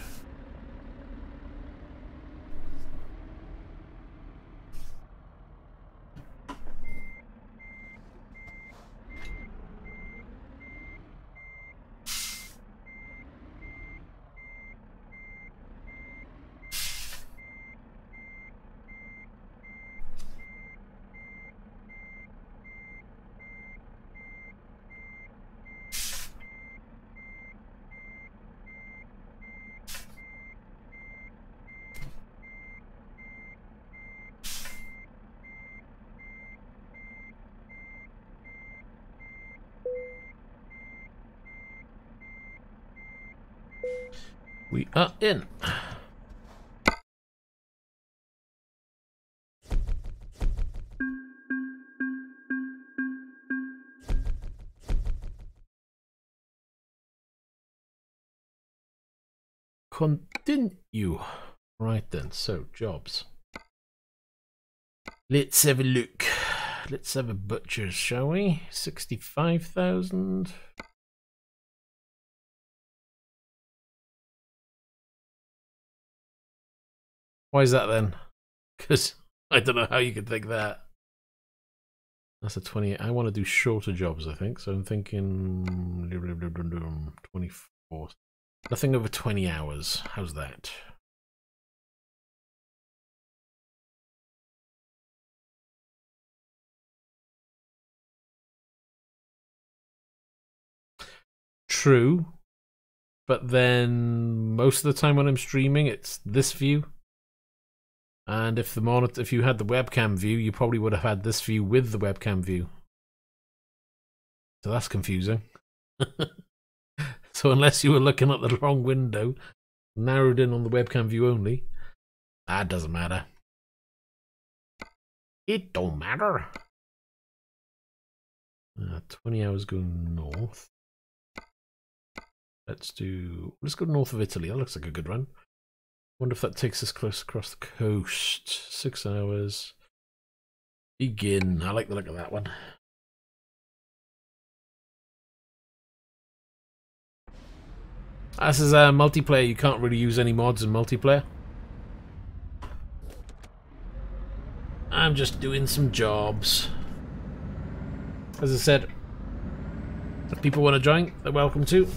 We are in. Continue. Right then, so jobs. Let's have a look. Let's have a butcher's, shall we? 65,000. Why is that then? Because I don't know how you could think that. That's a 28. I want to do shorter jobs, I think. So I'm thinking 24. Nothing over 20 hours. How's that? True. But then most of the time when I'm streaming, it's this view. And if the monitor, if you had the webcam view, you probably would have had this view with the webcam view. So that's confusing. So unless you were looking at the wrong window, narrowed in on the webcam view only, that doesn't matter. It don't matter. 20 hours going north. Let's go north of Italy. That looks like a good run. Wonder if that takes us close across the coast. 6 hours. Begin. I like the look of that one. This is a multiplayer. You can't really use any mods in multiplayer. I'm just doing some jobs. As I said, if people want to join, they're welcome to.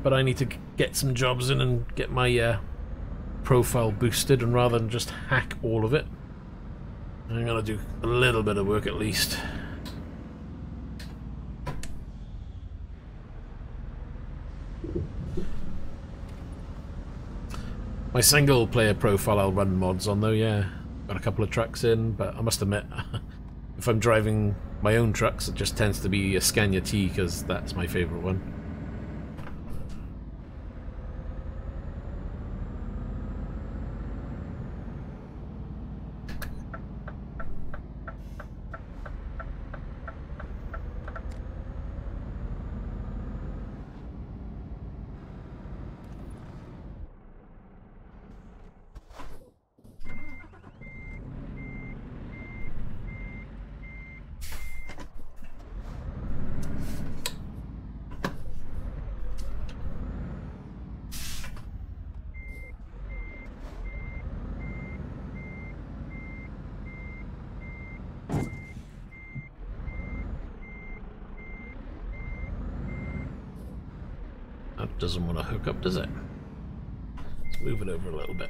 But I need to get some jobs in and get my profile boosted, and rather than just hack all of it, I'm gonna do a little bit of work at least. My single player profile I'll run mods on though, yeah. Got a couple of trucks in, but I must admit, if I'm driving my own trucks, it just tends to be a Scania T, because that's my favourite one. That doesn't want to hook up, does it? Let's move it over a little bit.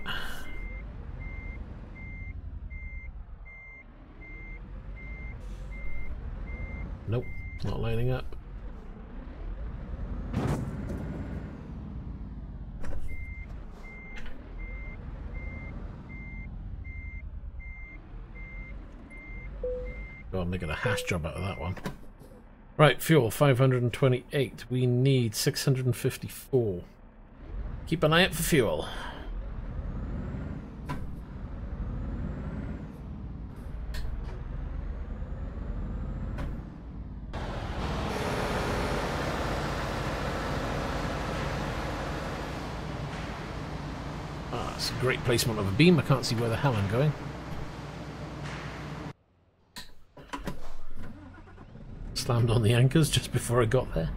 Nope, not lining up. God, I'm making a hash job out of that one. Right, fuel 528. We need 654. Keep an eye out for fuel. Ah, it's a great placement of a beam. I can't see where the hell I'm going. Slammed on the anchors just before I got there.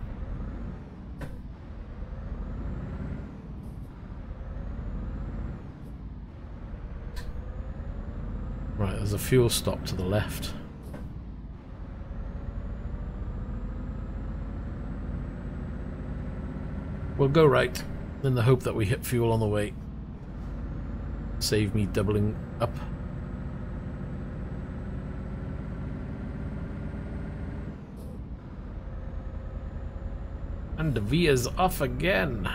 Right, there's a fuel stop to the left. We'll go right, in the hope that we hit fuel on the way. Save me doubling up. And the V is off again.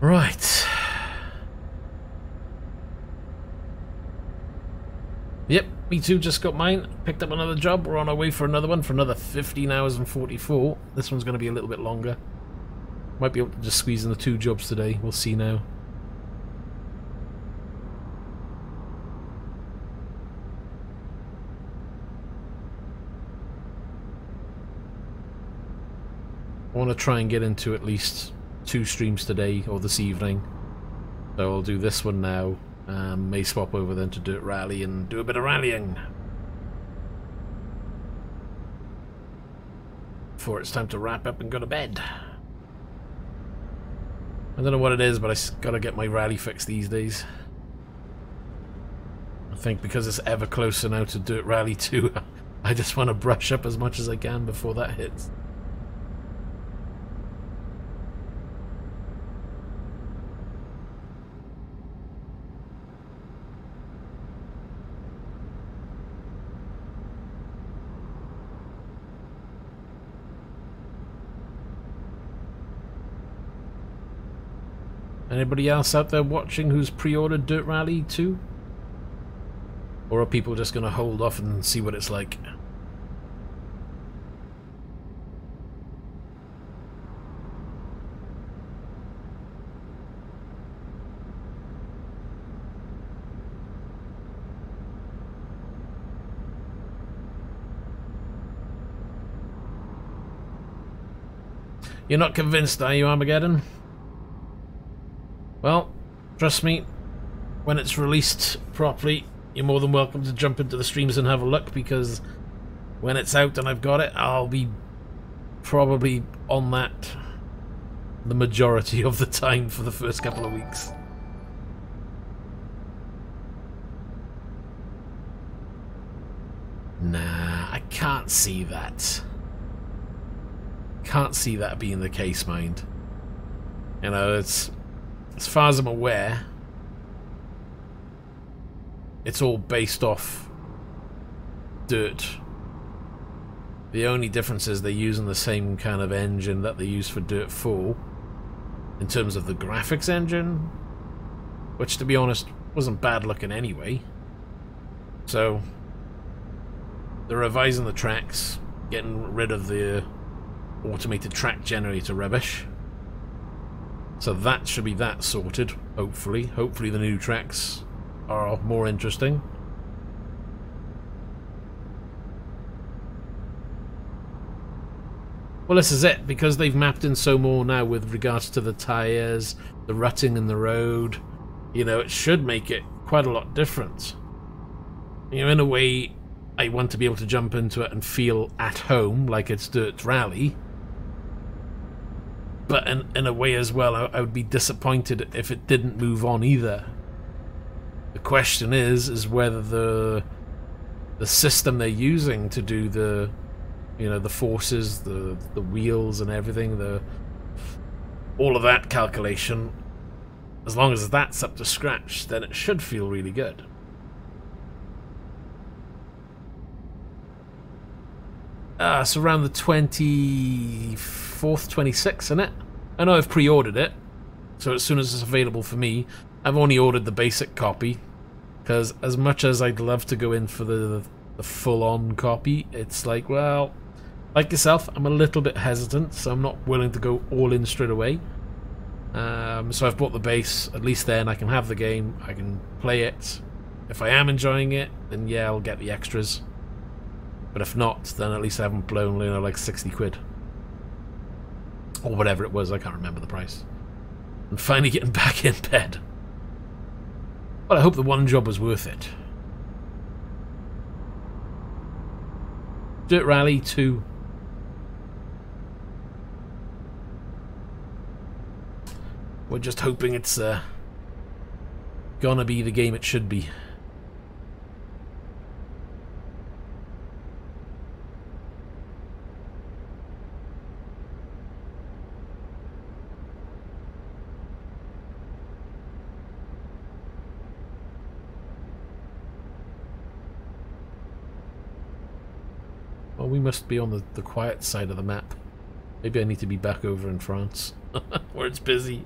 Right. Yep, me too, just got mine. Picked up another job. We're on our way for another one for another 15 hours and 44. This one's going to be a little bit longer. Might be able to just squeeze in the 2 jobs today. We'll see now. I want to try and get into at least 2 streams today or this evening. So I'll do this one now. May swap over then to Dirt Rally and do a bit of rallying. Before it's time to wrap up and go to bed. I don't know what it is, but I gotta get my rally fixed these days. I think because it's ever closer now to Dirt Rally 2, I just want to brush up as much as I can before that hits. Anybody else out there watching who's pre-ordered Dirt Rally 2? Or are people just going to hold off and see what it's like? You're not convinced, are you, Armageddon? Well, trust me, when it's released properly, you're more than welcome to jump into the streams and have a look, because when it's out and I've got it, I'll be probably on that the majority of the time for the first couple of weeks. Nah, I can't see that. Can't see that being the case, mind. You know, it's, as far as I'm aware, it's all based off Dirt. The only difference is they're using the same kind of engine that they use for Dirt 4 in terms of the graphics engine, which, to be honest, wasn't bad looking anyway. So they're revising the tracks, getting rid of the automated track generator rubbish. So that should be that sorted, hopefully. Hopefully the new tracks are more interesting. Well, this is it, because they've mapped in so more now with regards to the tyres, the rutting in the road. You know, it should make it quite a lot different. You know, in a way, I want to be able to jump into it and feel at home, like it's Dirt Rally. But in a way as well, I would be disappointed if it didn't move on either. The question is whether the system they're using to do the, you know, the forces, the wheels and everything, all of that calculation, as long as that's up to scratch, then it should feel really good. It's around the 24th, 26th, isn't it? I know I've pre-ordered it, so as soon as it's available for me, I've only ordered the basic copy, because as much as I'd love to go in for the full-on copy, it's like, well, like yourself, I'm a little bit hesitant, so I'm not willing to go all in straight away. So I've bought the base. At least then I can have the game, I can play it. If I am enjoying it, then yeah, I'll get the extras. But if not, then at least I haven't blown, you know, like 60 quid. Or whatever it was, I can't remember the price. And finally getting back in bed. Well, I hope the one job was worth it. Dirt Rally 2. We're just hoping it's gonna be the game it should be. Well, we must be on the quiet side of the map. Maybe I need to be back over in France, where it's busy.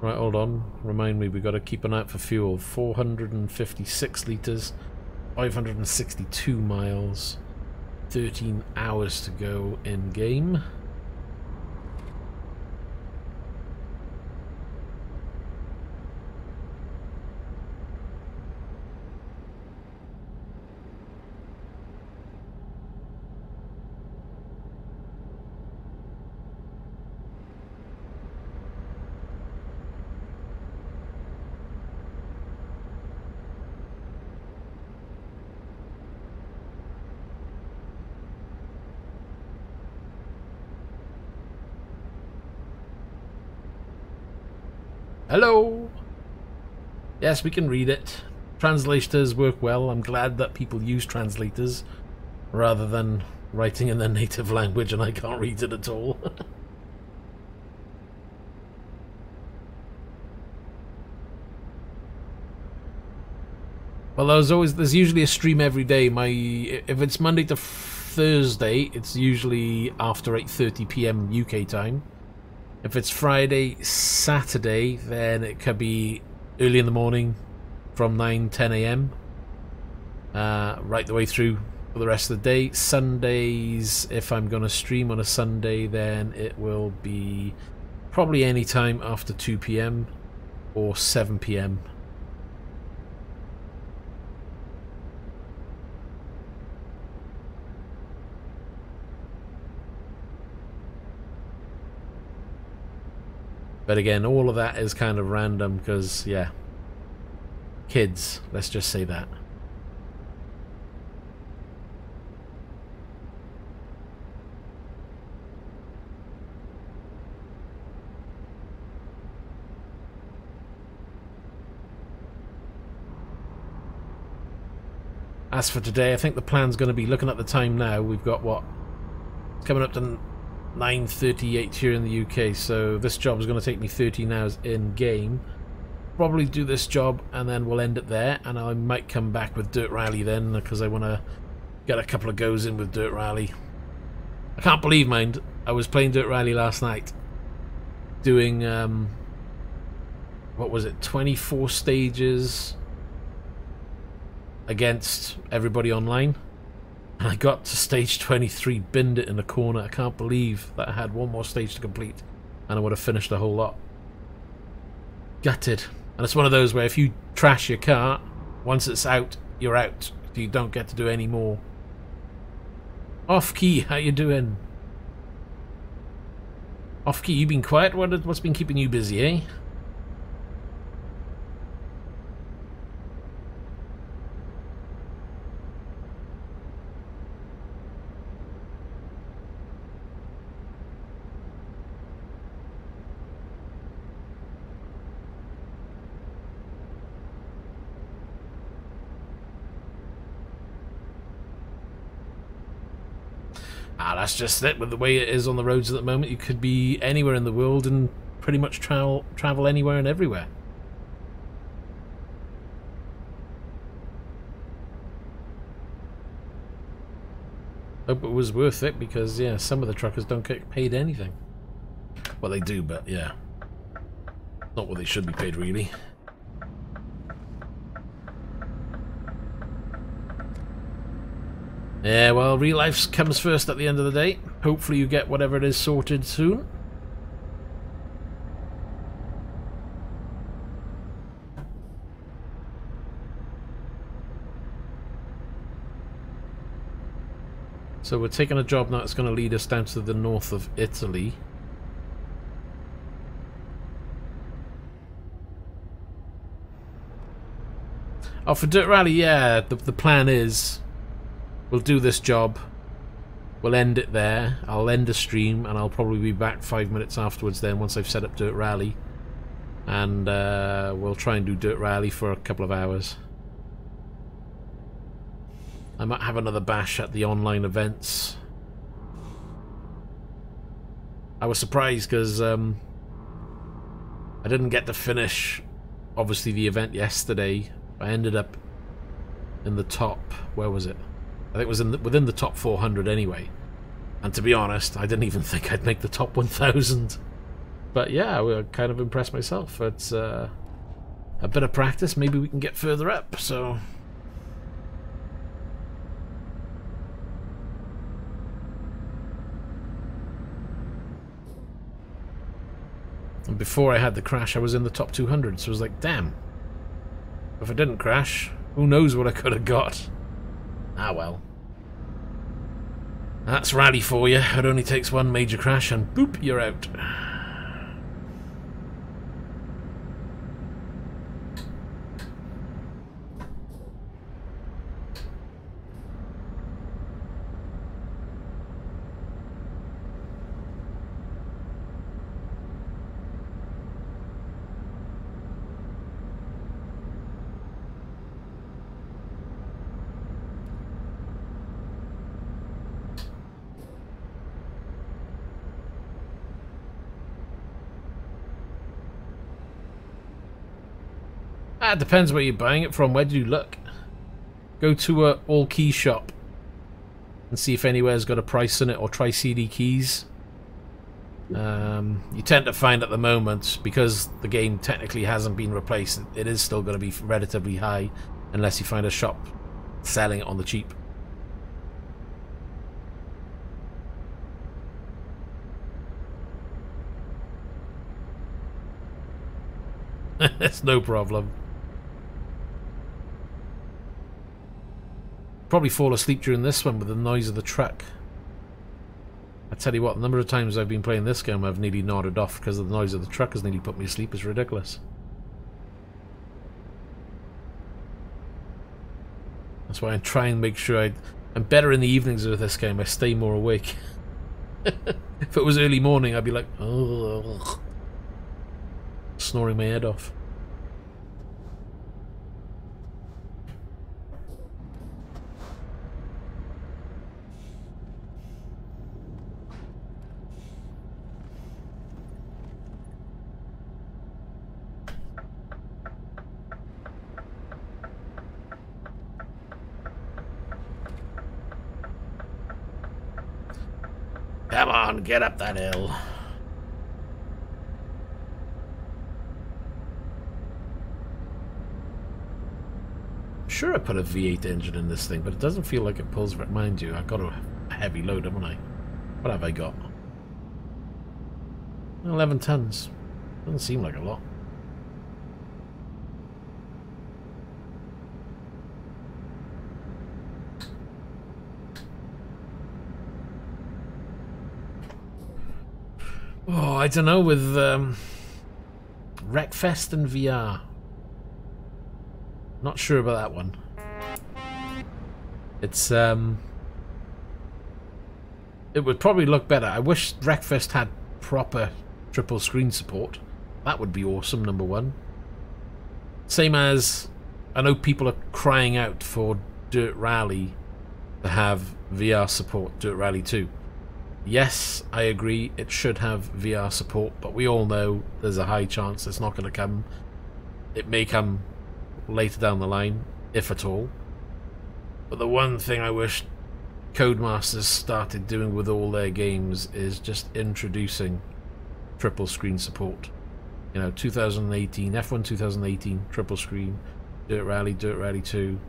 Right, hold on. Remind me, we've got to keep an eye out for fuel. 456 litres, 562 miles, 13 hours to go in game. Hello! Yes, we can read it. Translators work well. I'm glad that people use translators rather than writing in their native language and I can't read it at all. Well, there's usually a stream every day. If it's Monday to Thursday, it's usually after 8:30 PM UK time. If it's Friday, Saturday, then it could be early in the morning from 9-10 AM. Right the way through for the rest of the day. Sundays, if I'm going to stream on a Sunday, then it will be probably any time after 2 PM or 7 PM. But again, all of that is kind of random because, yeah, kids, let's just say that. As for today, I think the plan's going to be, looking at the time now, we've got what? It's coming up to 9:38 here in the UK, so this job is going to take me 13 hours in game. Probably do this job and then we'll end it there, and I might come back with Dirt Rally then, because I want to get a couple of goes in with Dirt Rally. I can't believe, mind, I was playing Dirt Rally last night, doing, what was it, 24 stages against everybody online, and I got to stage 23, binned it in the corner. I can't believe that I had one more stage to complete and I would have finished the whole lot. Gutted. And it's one of those where if you trash your car, once it's out, you're out. You don't get to do any more. Off Key, how you doing? Off Key, you been quiet? What's been keeping you busy, eh? That's just it. With the way it is on the roads at the moment, you could be anywhere in the world and pretty much travel anywhere and everywhere. Hope it was worth it, because yeah, some of the truckers don't get paid anything. Well, they do, but yeah, not what they should be paid, really. Yeah, well, real life comes first at the end of the day. Hopefully you get whatever it is sorted soon. So we're taking a job now that's going to lead us down to the north of Italy. Oh, for Dirt Rally, yeah, the plan is we'll do this job, we'll end it there, I'll end the stream, and I'll probably be back 5 minutes afterwards then, once I've set up Dirt Rally. And we'll try and do Dirt Rally for a couple of hours. I might have another bash at the online events. I was surprised because I didn't get to finish, obviously, the event yesterday. I ended up in the top, where was it? I think it was within the top 400 anyway. And to be honest, I didn't even think I'd make the top 1000. But yeah, I kind of impressed myself. It's a bit of practice, maybe we can get further up, so... And before I had the crash, I was in the top 200, so I was like, damn. If I didn't crash, who knows what I could have got. Ah well. That's rally for you. It only takes one major crash and boop, you're out. It depends where you're buying it from. Where do you look? Go to a all key shop and see if anywhere's got a price in it, or try CD keys. You tend to find at the moment, because the game technically hasn't been replaced, it is still going to be relatively high unless you find a shop selling it on the cheap. That's no problem. Probably fall asleep during this one with the noise of the truck. I tell you what, the number of times I've been playing this game I've nearly nodded off because the noise of the truck has nearly put me to sleep. It's ridiculous. That's why I try and make sure I'm better in the evenings with this game. I stay more awake. If it was early morning, I'd be like, oh, snoring my head off. Come on, get up that hill. Sure, I put a V8 engine in this thing, but it doesn't feel like it pulls. Mind you, I've got a heavy load, haven't I? What have I got? 11 tons. Doesn't seem like a lot. Oh, I don't know, with Wreckfest and VR. Not sure about that one. It's it would probably look better. I wish Wreckfest had proper triple screen support. That would be awesome, number one. Same as I know people are crying out for Dirt Rally to have VR support, Dirt Rally 2. Yes, I agree, it should have VR support, but we all know there's a high chance it's not going to come. It may come later down the line, if at all. But the one thing I wish Codemasters started doing with all their games is just introducing triple screen support. You know, 2018, F1 2018, triple screen, Dirt Rally 2.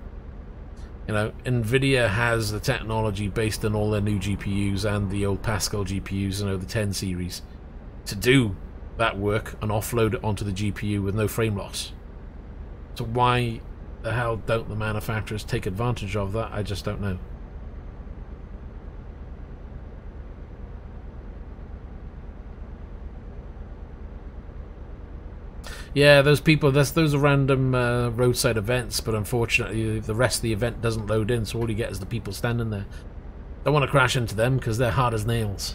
You know, Nvidia has the technology based on all their new GPUs and the old Pascal GPUs, you know, the 10 series, to do that work and offload it onto the GPU with no frame loss. So why the hell don't the manufacturers take advantage of that? I just don't know. Yeah, those people, those are random roadside events, but unfortunately the rest of the event doesn't load in, so all you get is the people standing there. Don't want to crash into them because they're hard as nails.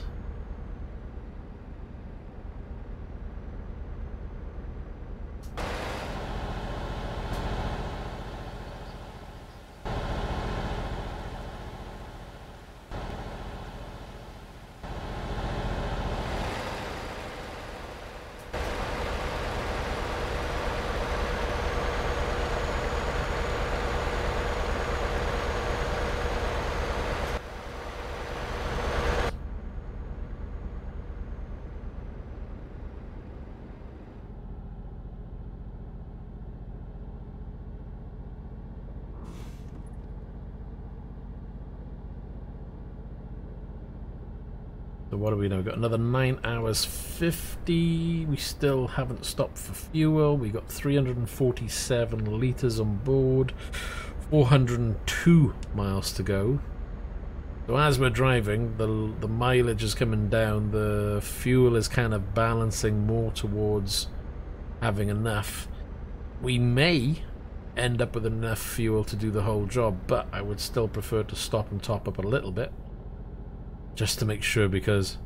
So what do we know? We've got another 9 hours 50. We still haven't stopped for fuel. We got 347 litres on board. 402 miles to go. So as we're driving, the mileage is coming down. The fuel is kind of balancing more towards having enough. We may end up with enough fuel to do the whole job, but I would still prefer to stop and top up a little bit, just to make sure, because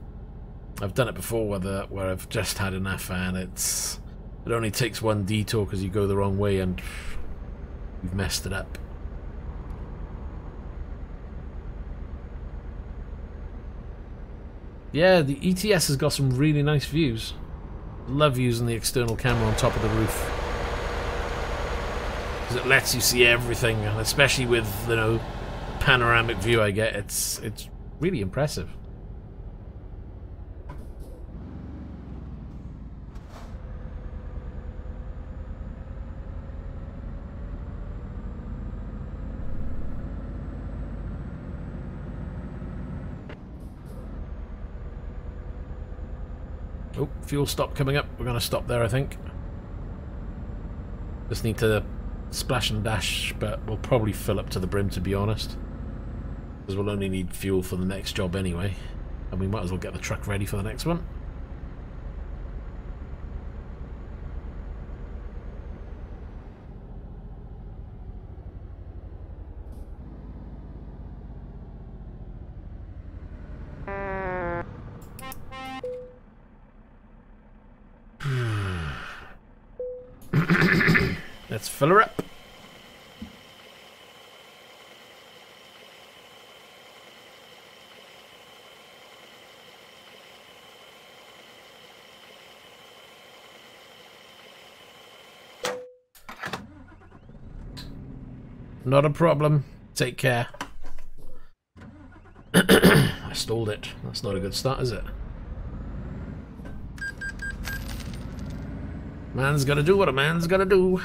I've done it before where I've just had enough and it only takes one detour because you go the wrong way and you've messed it up. Yeah, the ETS has got some really nice views. Love using the external camera on top of the roof, because it lets you see everything, and especially with, you know, the panoramic view I get, it's really impressive. Oh, fuel stop coming up. We're going to stop there, I think. Just need to splash and dash, but we'll probably fill up to the brim, to be honest, because we'll only need fuel for the next job anyway. And we might as well get the truck ready for the next one. Let's fill her up. Not a problem. Take care. I stalled it. That's not a good start, is it? Man's gotta do what a man's gotta do.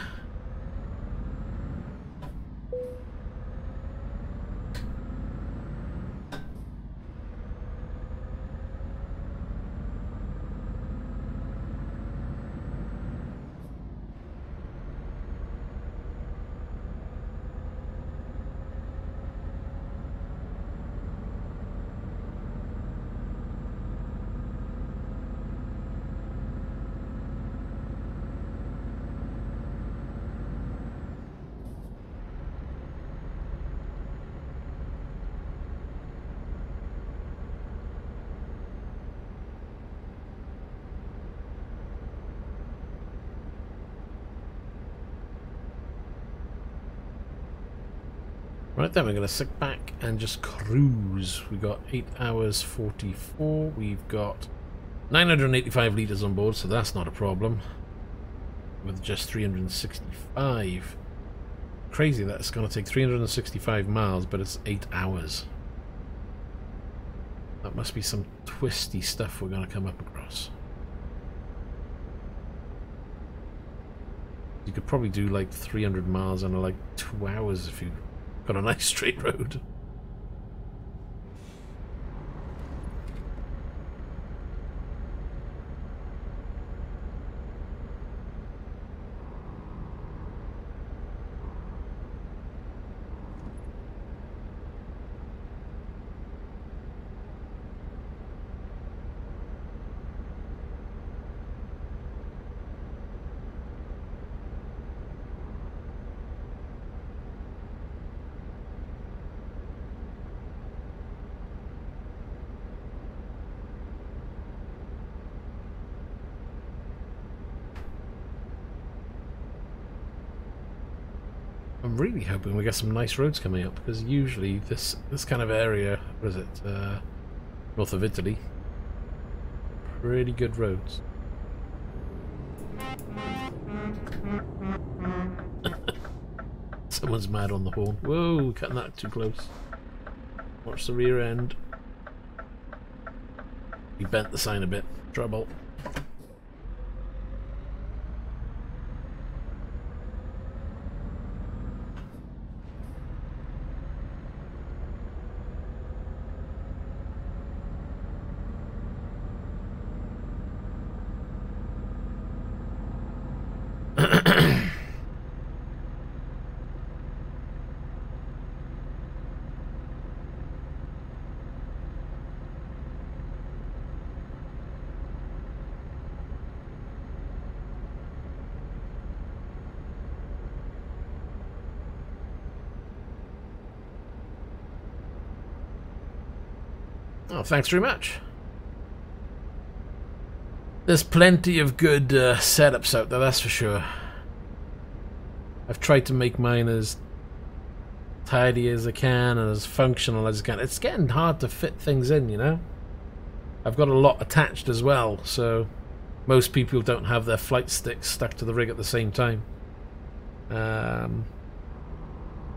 Right then, we're going to sit back and just cruise. We've got 8 hours 44. We've got 985 litres on board, so that's not a problem. With just 365. Crazy that it's going to take 365 miles, but it's 8 hours. That must be some twisty stuff we're going to come up across. You could probably do like 300 miles in like 2 hours if you got a nice straight road. I'm really hoping we get some nice roads coming up, because usually this kind of area, what is it, north of Italy, pretty good roads. Someone's mad on the horn. Whoa, cutting that too close. Watch the rear end. We bent the sign a bit. Trouble. Oh, thanks very much. There's plenty of good setups out there, that's for sure. I've tried to make mine as tidy as I can and as functional as I can. It's getting hard to fit things in, you know? I've got a lot attached as well, so most people don't have their flight sticks stuck to the rig at the same time.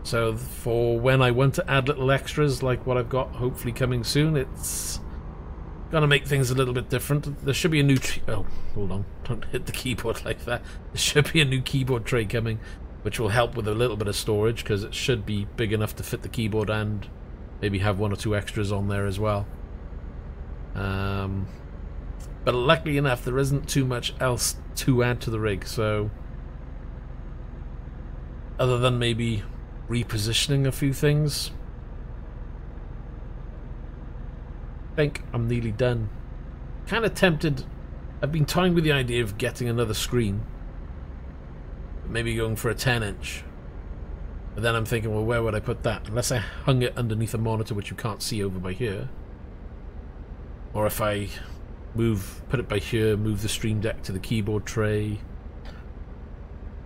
So for when I want to add little extras like what I've got hopefully coming soon, it's gonna make things a little bit different. There should be a new oh, hold on, don't hit the keyboard like that. There should be a new keyboard tray coming, which will help with a little bit of storage, because it should be big enough to fit the keyboard and maybe have 1 or 2 extras on there as well. But luckily enough, there isn't too much else to add to the rig, so other than maybe repositioning a few things, think I'm nearly done. Kind of tempted. I've been toying with the idea of getting another screen. Maybe going for a 10-inch. But then I'm thinking, well, where would I put that? Unless I hung it underneath a monitor, which you can't see over by here. Or if I put it by here, move the Stream Deck to the keyboard tray,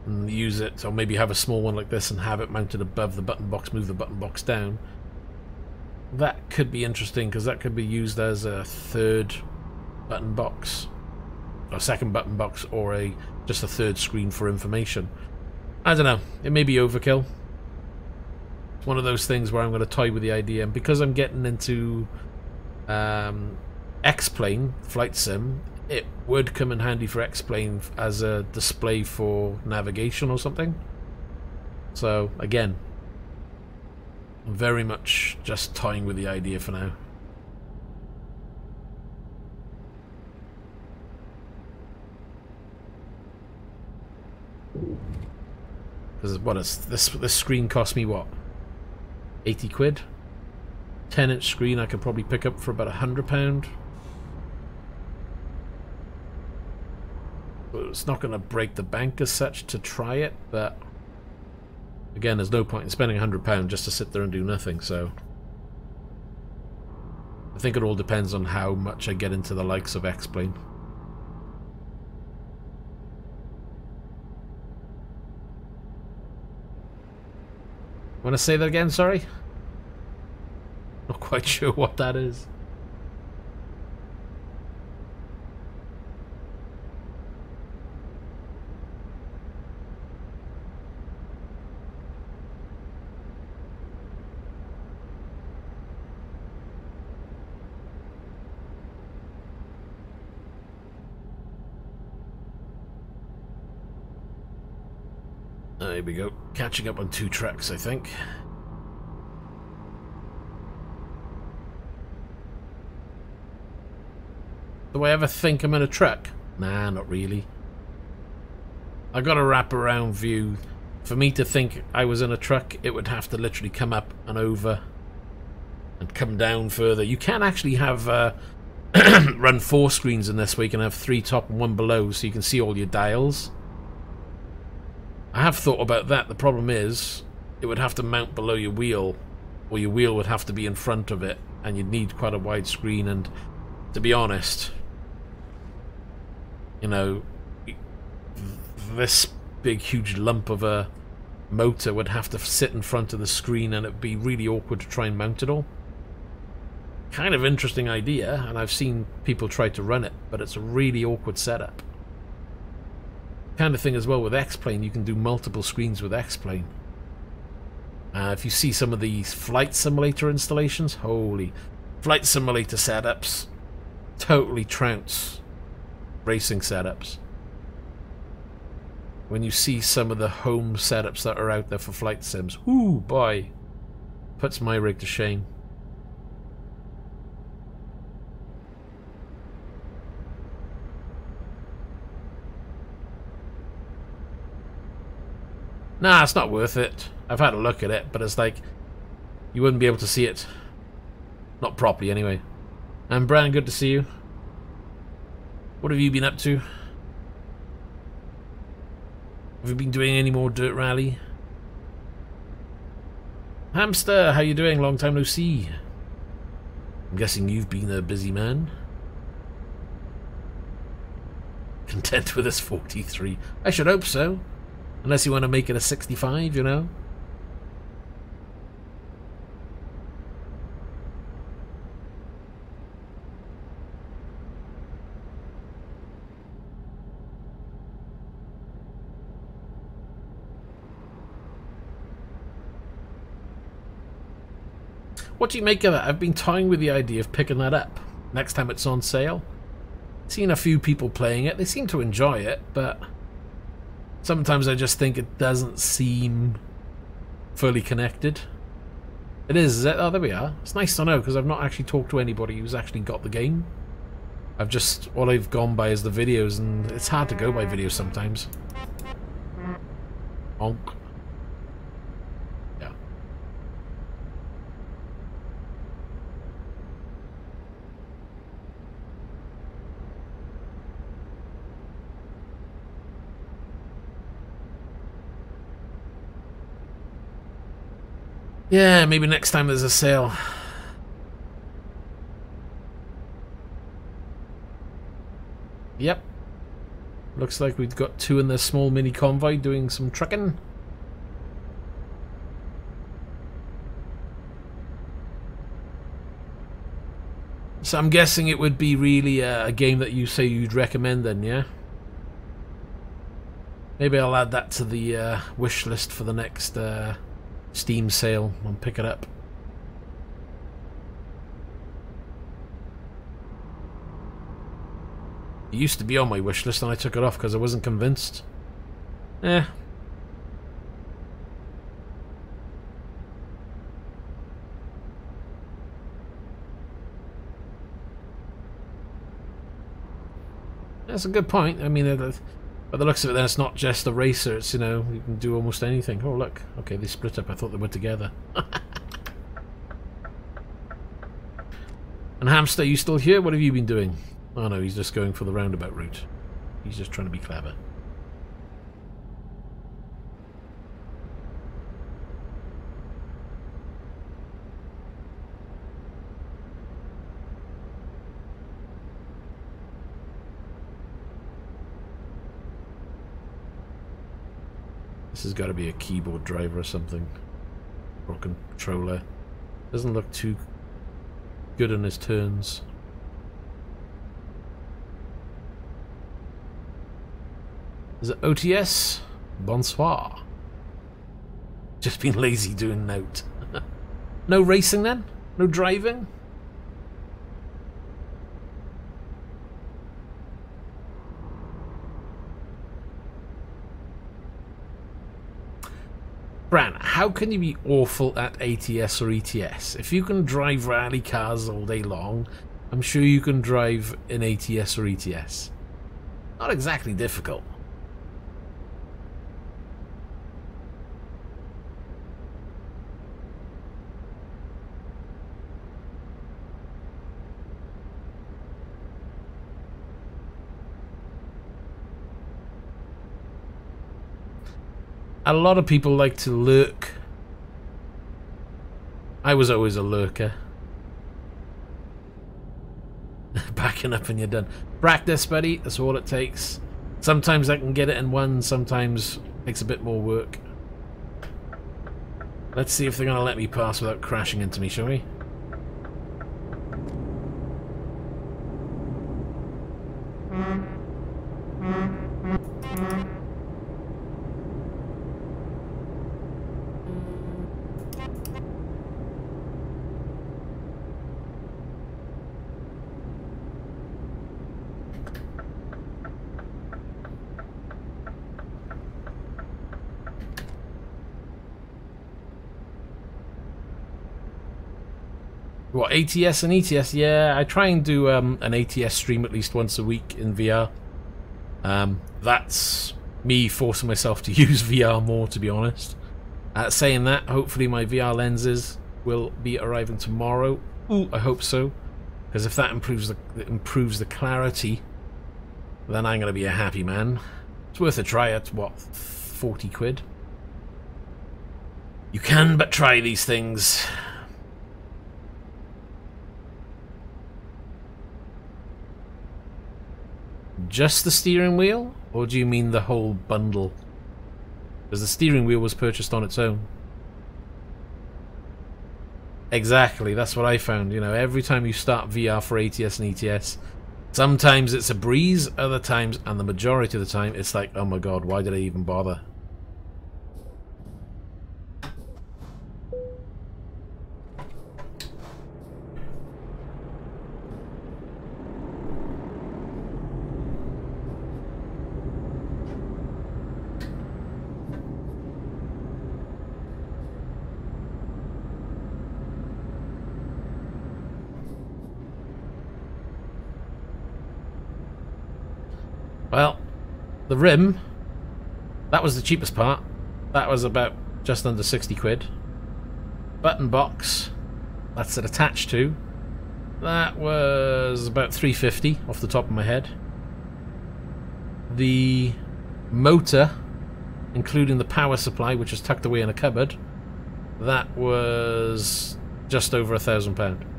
and use it, or maybe have a small one like this and have it mounted above the button box, move the button box down. That could be interesting, because that could be used as a third button box, or second button box, or just a third screen for information. I don't know, it may be overkill. It's one of those things where I'm going to toy with the idea, and because I'm getting into X-Plane flight sim, it would come in handy for X-Plane as a display for navigation or something. So again, I'm very much just toying with the idea for now. Because what is this screen cost me, what, 80 quid? 10-inch screen I could probably pick up for about £100. It's not going to break the bank as such to try it, but again, there's no point in spending £100 just to sit there and do nothing. So I think it all depends on how much I get into the likes of X-Plane. Want to say that again? Sorry, not quite sure what that is. There we go. Catching up on 2 tracks, I think. Do I ever think I'm in a truck? Nah, not really. I got a wrap-around view. For me to think I was in a truck, it would have to literally come up and over and come down further. You can actually have run 4 screens in this week and have 3 top and 1 below, so you can see all your dials. I have thought about that. The problem is it would have to mount below your wheel, or your wheel would have to be in front of it, and you'd need quite a wide screen. And to be honest, you know, this big huge lump of a motor would have to sit in front of the screen, and it'd be really awkward to try and mount it all. Kind of interesting idea, and I've seen people try to run it, but it's a really awkward setup. Kind of thing as well with X-Plane, you can do multiple screens with X-Plane. If you see some of these flight simulator installations, holy, flight simulator setups totally trounce racing setups. When you see some of the home setups that are out there for flight sims, ooh boy, puts my rig to shame. Nah, it's not worth it. I've had a look at it, but it's like you wouldn't be able to see it. Not properly, anyway. And Brian, good to see you. What have you been up to? Have you been doing any more Dirt Rally? Hamster, how you doing? Long time no see. I'm guessing you've been a busy man. Content with this 43. I should hope so. Unless you want to make it a 65, you know? What do you make of that? I've been toying with the idea of picking that up next time it's on sale. Seen a few people playing it. They seem to enjoy it, but sometimes I just think it doesn't seem fully connected. It is it? Oh, there we are. It's nice to know, because I've not actually talked to anybody who's actually got the game. All I've gone by is the videos, and it's hard to go by videos sometimes. Honk. Yeah. Yeah, maybe next time there's a sale. Yep. Looks like we've got two in the small mini convoy doing some trucking. So I'm guessing it would be really a game that you say you'd recommend then, yeah? Maybe I'll add that to the wish list for the next Steam sale and pick it up. It used to be on my wish list and I took it off because I wasn't convinced. Eh. That's a good point. I mean, by the looks of it, then it's not just a racer. It's, you know, you can do almost anything. Oh, look. Okay, they split up. I thought they were together. And Hamster, you still here? What have you been doing? Oh no, he's just going for the roundabout route. He's just trying to be clever. This has got to be a keyboard driver or something. Or a controller. Doesn't look too good on his turns. Is it OTS? Bonsoir. Just been lazy doing note. No racing then? No driving? Bran, how can you be awful at ATS or ETS? If you can drive rally cars all day long, I'm sure you can drive in ATS or ETS. Not exactly difficult. A lot of people like to lurk. I was always a lurker. Backing up and you're done. Practice, buddy. That's all it takes. Sometimes I can get it in one. Sometimes it takes a bit more work. Let's see if they're going to let me pass without crashing into me, shall we? What, ATS and ETS? Yeah, I try and do an ATS stream at least once a week in VR. That's me forcing myself to use VR more, to be honest. Saying that, hopefully my VR lenses will be arriving tomorrow. Ooh, I hope so. Because if that improves the clarity, then I'm going to be a happy man. It's worth a try at, what, 40 quid? You can but try these things. Just the steering wheel? Or do you mean the whole bundle? Because the steering wheel was purchased on its own. Exactly, that's what I found. You know, every time you start VR for ATS and ETS, sometimes it's a breeze, other times, and the majority of the time, it's like, oh my god, why did I even bother? Well, the rim, that was the cheapest part. That was about just under 60 quid. Button box, that's it attached to. That was about 350 off the top of my head. The motor, including the power supply, which is tucked away in a cupboard, that was just over £1,000.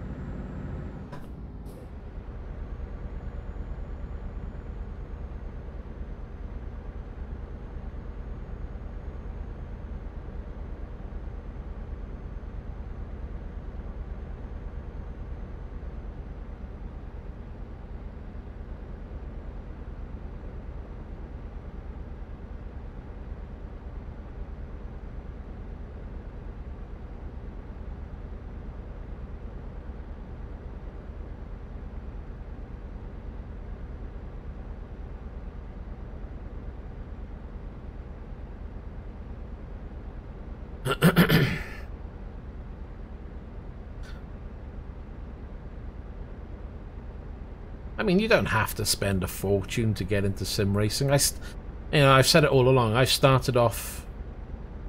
I mean, you don't have to spend a fortune to get into sim racing. I've said it all along. I started off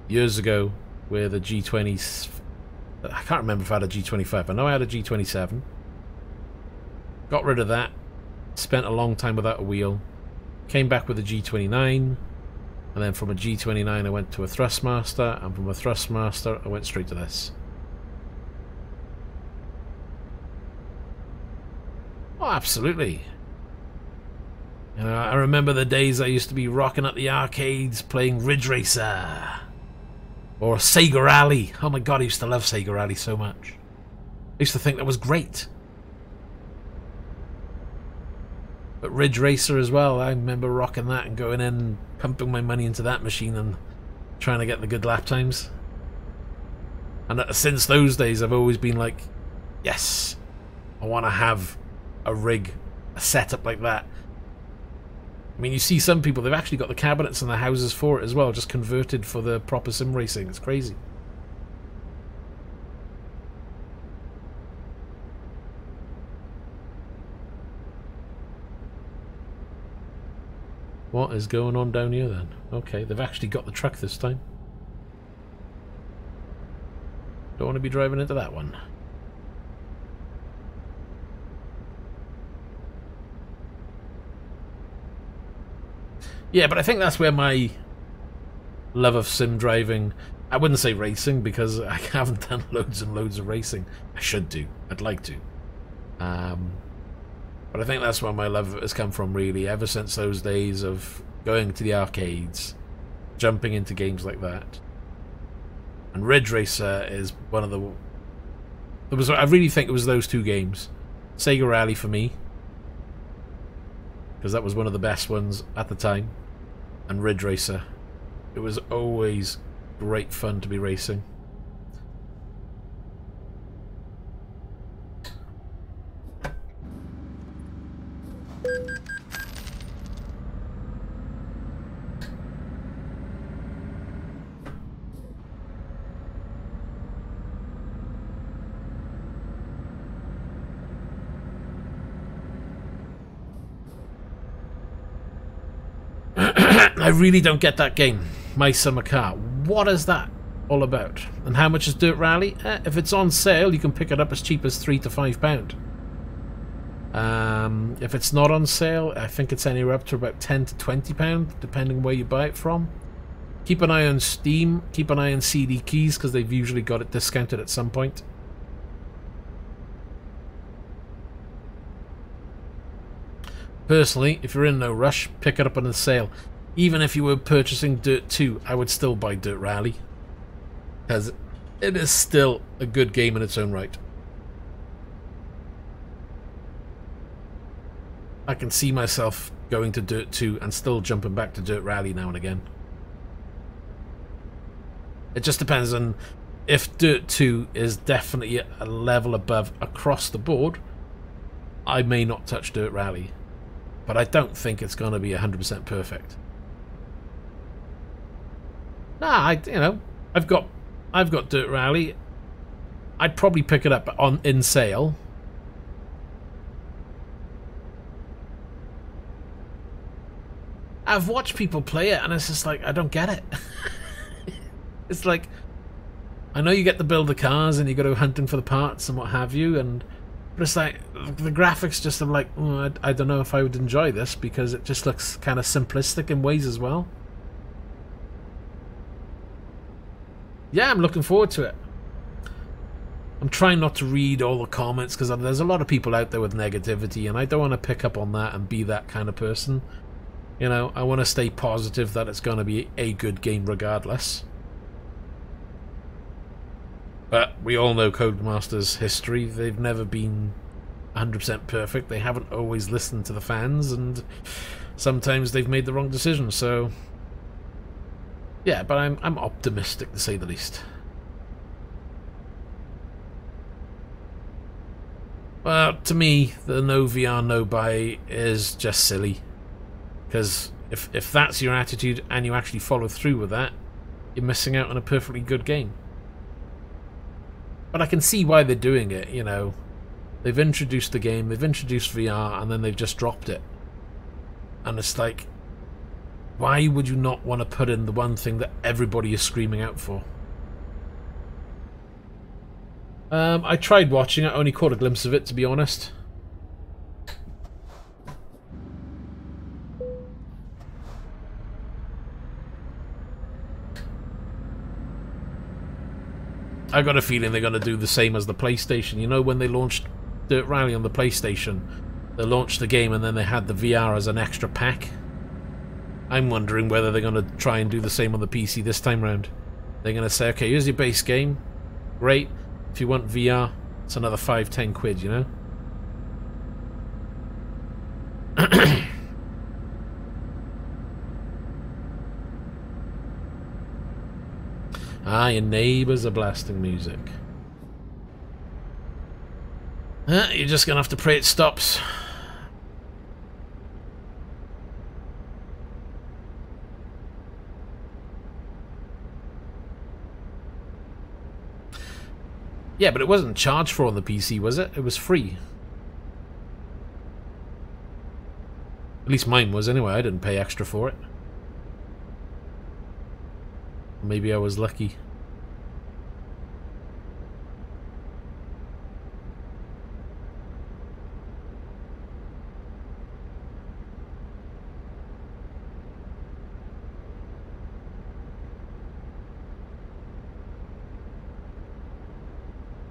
years ago with a G20. I can't remember if I had a G25. I know I had a G27. Got rid of that. Spent a long time without a wheel. Came back with a G29. And then from a G29 I went to a Thrustmaster. And from a Thrustmaster I went straight to this. Oh, absolutely. You know, I remember the days I used to be rocking at the arcades playing Ridge Racer or Sega Rally. Oh my god, I used to love Sega Rally so much. I used to think that was great. But Ridge Racer as well, I remember rocking that and going in, pumping my money into that machine and trying to get the good lap times. And since those days I've always been like, yes, I want to have a rig, a setup like that. I mean, you see some people, they've actually got the cabinets in their houses for it as well, just converted for the proper sim racing. It's crazy. What is going on down here then? Okay, they've actually got the truck this time. Don't want to be driving into that one. Yeah, but I think that's where my love of sim driving, I wouldn't say racing because I haven't done loads and loads of racing. I should do. I'd like to. But I think that's where my love has come from, really, ever since those days of going to the arcades, jumping into games like that. And Ridge Racer is one of the... I really think it was those two games. Sega Rally for me, because that was one of the best ones at the time, and Ridge Racer. It was always great fun to be racing. I really don't get that game, My Summer Car. What is that all about? And how much is Dirt Rally? If it's on sale, you can pick it up as cheap as £3 to £5. If it's not on sale, I think it's anywhere up to about £10 to £20, depending where you buy it from. Keep an eye on Steam, keep an eye on CD Keys, because they've usually got it discounted at some point. Personally, if you're in no rush, pick it up on a sale. Even if you were purchasing Dirt 2, I would still buy Dirt Rally, because it is still a good game in its own right. I can see myself going to Dirt 2 and still jumping back to Dirt Rally now and again. It just depends on if Dirt 2 is definitely a level above across the board. I may not touch Dirt Rally, but I don't think it's going to be 100% perfect. Nah, I've got Dirt Rally. I'd probably pick it up in sale. I've watched people play it, and it's just like, I don't get it. It's like, I know you get to build the cars, and you got to go hunting for the parts and what have you, but it's like, the graphics just are like, oh, I don't know if I would enjoy this, because it just looks kind of simplistic in ways as well. yeah, I'm looking forward to it. I'm trying not to read all the comments because there's a lot of people out there with negativity, and I don't want to pick up on that and be that kind of person. You know, I want to stay positive that it's going to be a good game regardless. But we all know Codemasters' history. They've never been 100% perfect. They haven't always listened to the fans, and sometimes they've made the wrong decision. So, yeah, but I'm optimistic to say the least. Well, to me, the no VR, no buy is just silly. Because if that's your attitude and you actually follow through with that, you're missing out on a perfectly good game. But I can see why they're doing it, you know. They've introduced the game, they've introduced VR, and then they've just dropped it. And it's like, why would you not want to put in the one thing that everybody is screaming out for? I tried watching it, I only caught a glimpse of it, to be honest. I got a feeling they're going to do the same as the PlayStation. You know, when they launched Dirt Rally on the PlayStation, they launched the game and then they had the VR as an extra pack. I'm wondering whether they're going to try and do the same on the PC this time round. They're going to say, okay, here's your base game. Great. If you want VR, it's another 5-10 quid, you know? Ah, your neighbours are blasting music. You're just gonna have to pray it stops. Yeah, but it wasn't charged for on the PC, was it? It was free. At least mine was anyway, I didn't pay extra for it. Maybe I was lucky.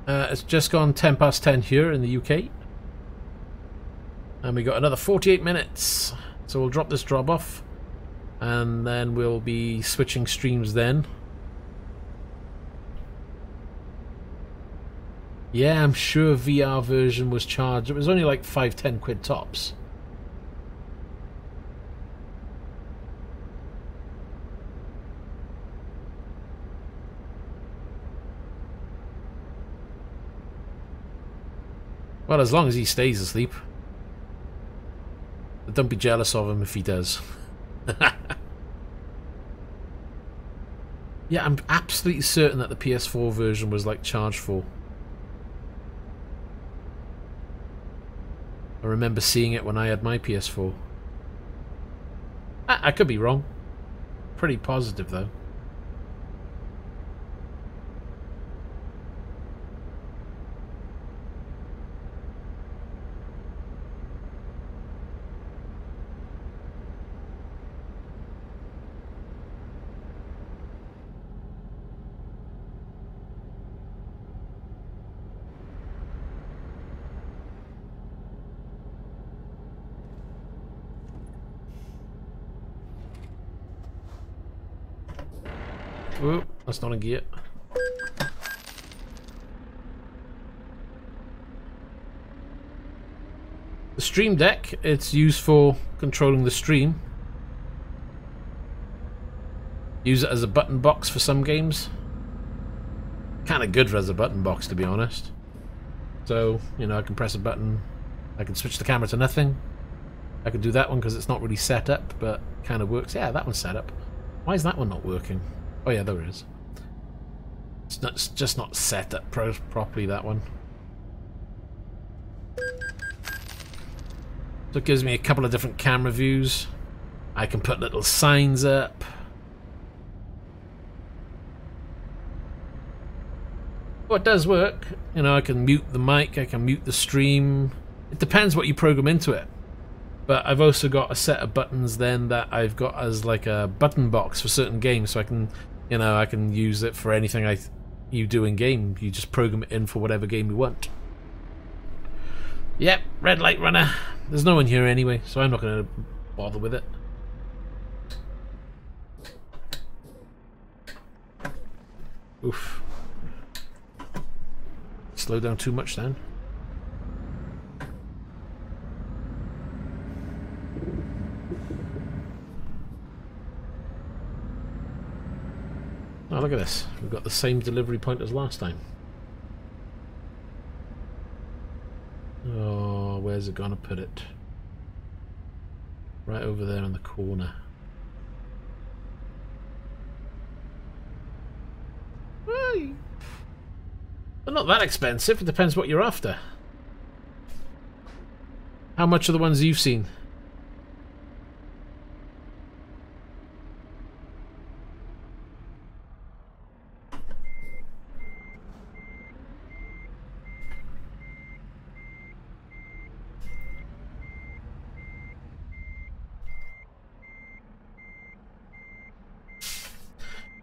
It's just gone 10 past 10 here in the UK. And we got another 48 minutes. So we'll drop this drop off. And then we'll be switching streams then. Yeah, I'm sure VR version was charged. It was only like 5-10 quid tops. Well, as long as he stays asleep. But don't be jealous of him if he does. Yeah, I'm absolutely certain that the PS4 version was like charged for. I remember seeing it when I had my PS4. I could be wrong. Pretty positive though. Oh, that's not a gear. The Stream Deck, it's used for controlling the stream. Use it as a button box for some games. Kind of good as a button box, to be honest. So, you know, I can press a button. I can switch the camera to nothing. I can do that one because it's not really set up, but kind of works. Yeah, that one's set up. Why is that one not working? Oh yeah, there it is. It's just not set up properly, that one. So it gives me a couple of different camera views. I can put little signs up. Oh, it does work. You know, I can mute the mic, I can mute the stream. It depends what you program into it. But I've also got a set of buttons then that I've got as like a button box for certain games, so I can You know, I can use it for anything you do in game. You just program it in for whatever game you want. Yep, red light runner. There's no one here anyway, so I'm not going to bother with it. Oof. Slow down too much then. Oh, look at this. We've got the same delivery point as last time. Oh, where's it gonna put it? Right over there in the corner. Well, they're not that expensive. It depends what you're after. How much are the ones you've seen?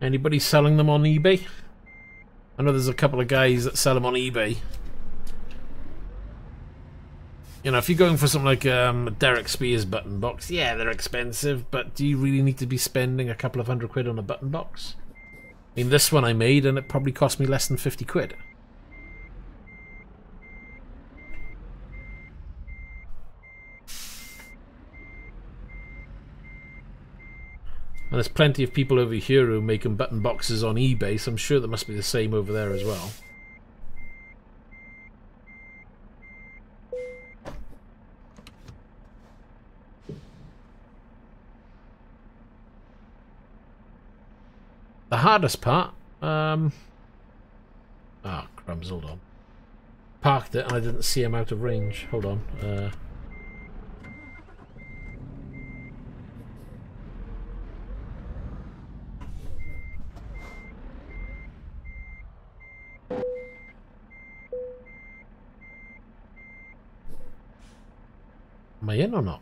Anybody selling them on eBay? I know there's a couple of guys that sell them on eBay. You know, if you're going for something like Derek Spears button box, yeah, they're expensive, but do you really need to be spending a couple of £100 on a button box? I mean, this one I made and it probably cost me less than 50 quid. And there's plenty of people over here who are making button boxes on eBay, so I'm sure there must be the same over there as well. The hardest part, oh crumbs, hold on. Parked it and I didn't see him out of range. Hold on. Am I in or not?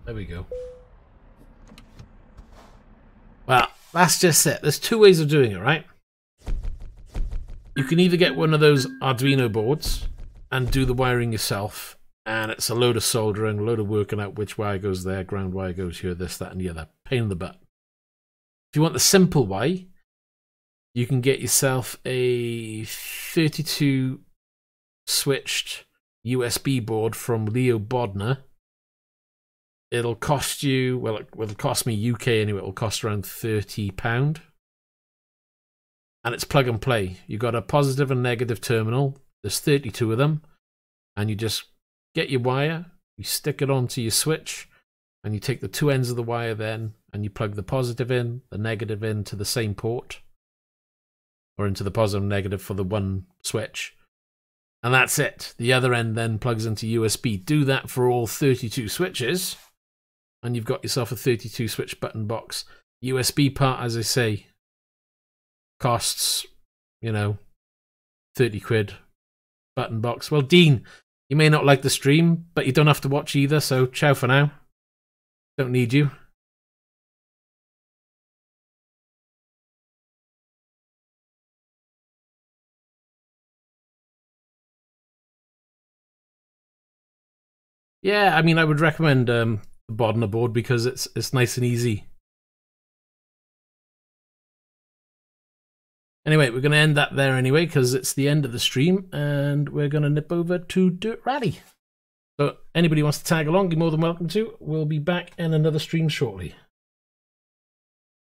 There we go. Well, that's just it. There's two ways of doing it, right? You can either get one of those Arduino boards and do the wiring yourself, and it's a load of soldering, a load of working out which wire goes there, ground wire goes here, this, that, and the other. Pain in the butt. If you want the simple way, you can get yourself a 32 switched USB board from Leo Bodner. It'll cost you, well, it'll cost me UK anyway, it'll cost around £30. And it's plug and play. You've got a positive and negative terminal. There's 32 of them. And you just get your wire, you stick it onto your switch, and you take the two ends of the wire then, and you plug the positive in, the negative in to the same port. Or into the positive and negative for the one switch. And that's it. The other end then plugs into USB. Do that for all 32 switches. And you've got yourself a 32 switch button box. USB part, as I say, costs, you know, 30 quid. Button box. Well, Dean, you may not like the stream, but you don't have to watch either, so ciao for now. Don't need you. Yeah, I mean, I would recommend the Bodner board because it's nice and easy. Anyway, we're going to end that there anyway because it's the end of the stream and we're going to nip over to Dirt Rally. So anybody wants to tag along, you're more than welcome to. We'll be back in another stream shortly.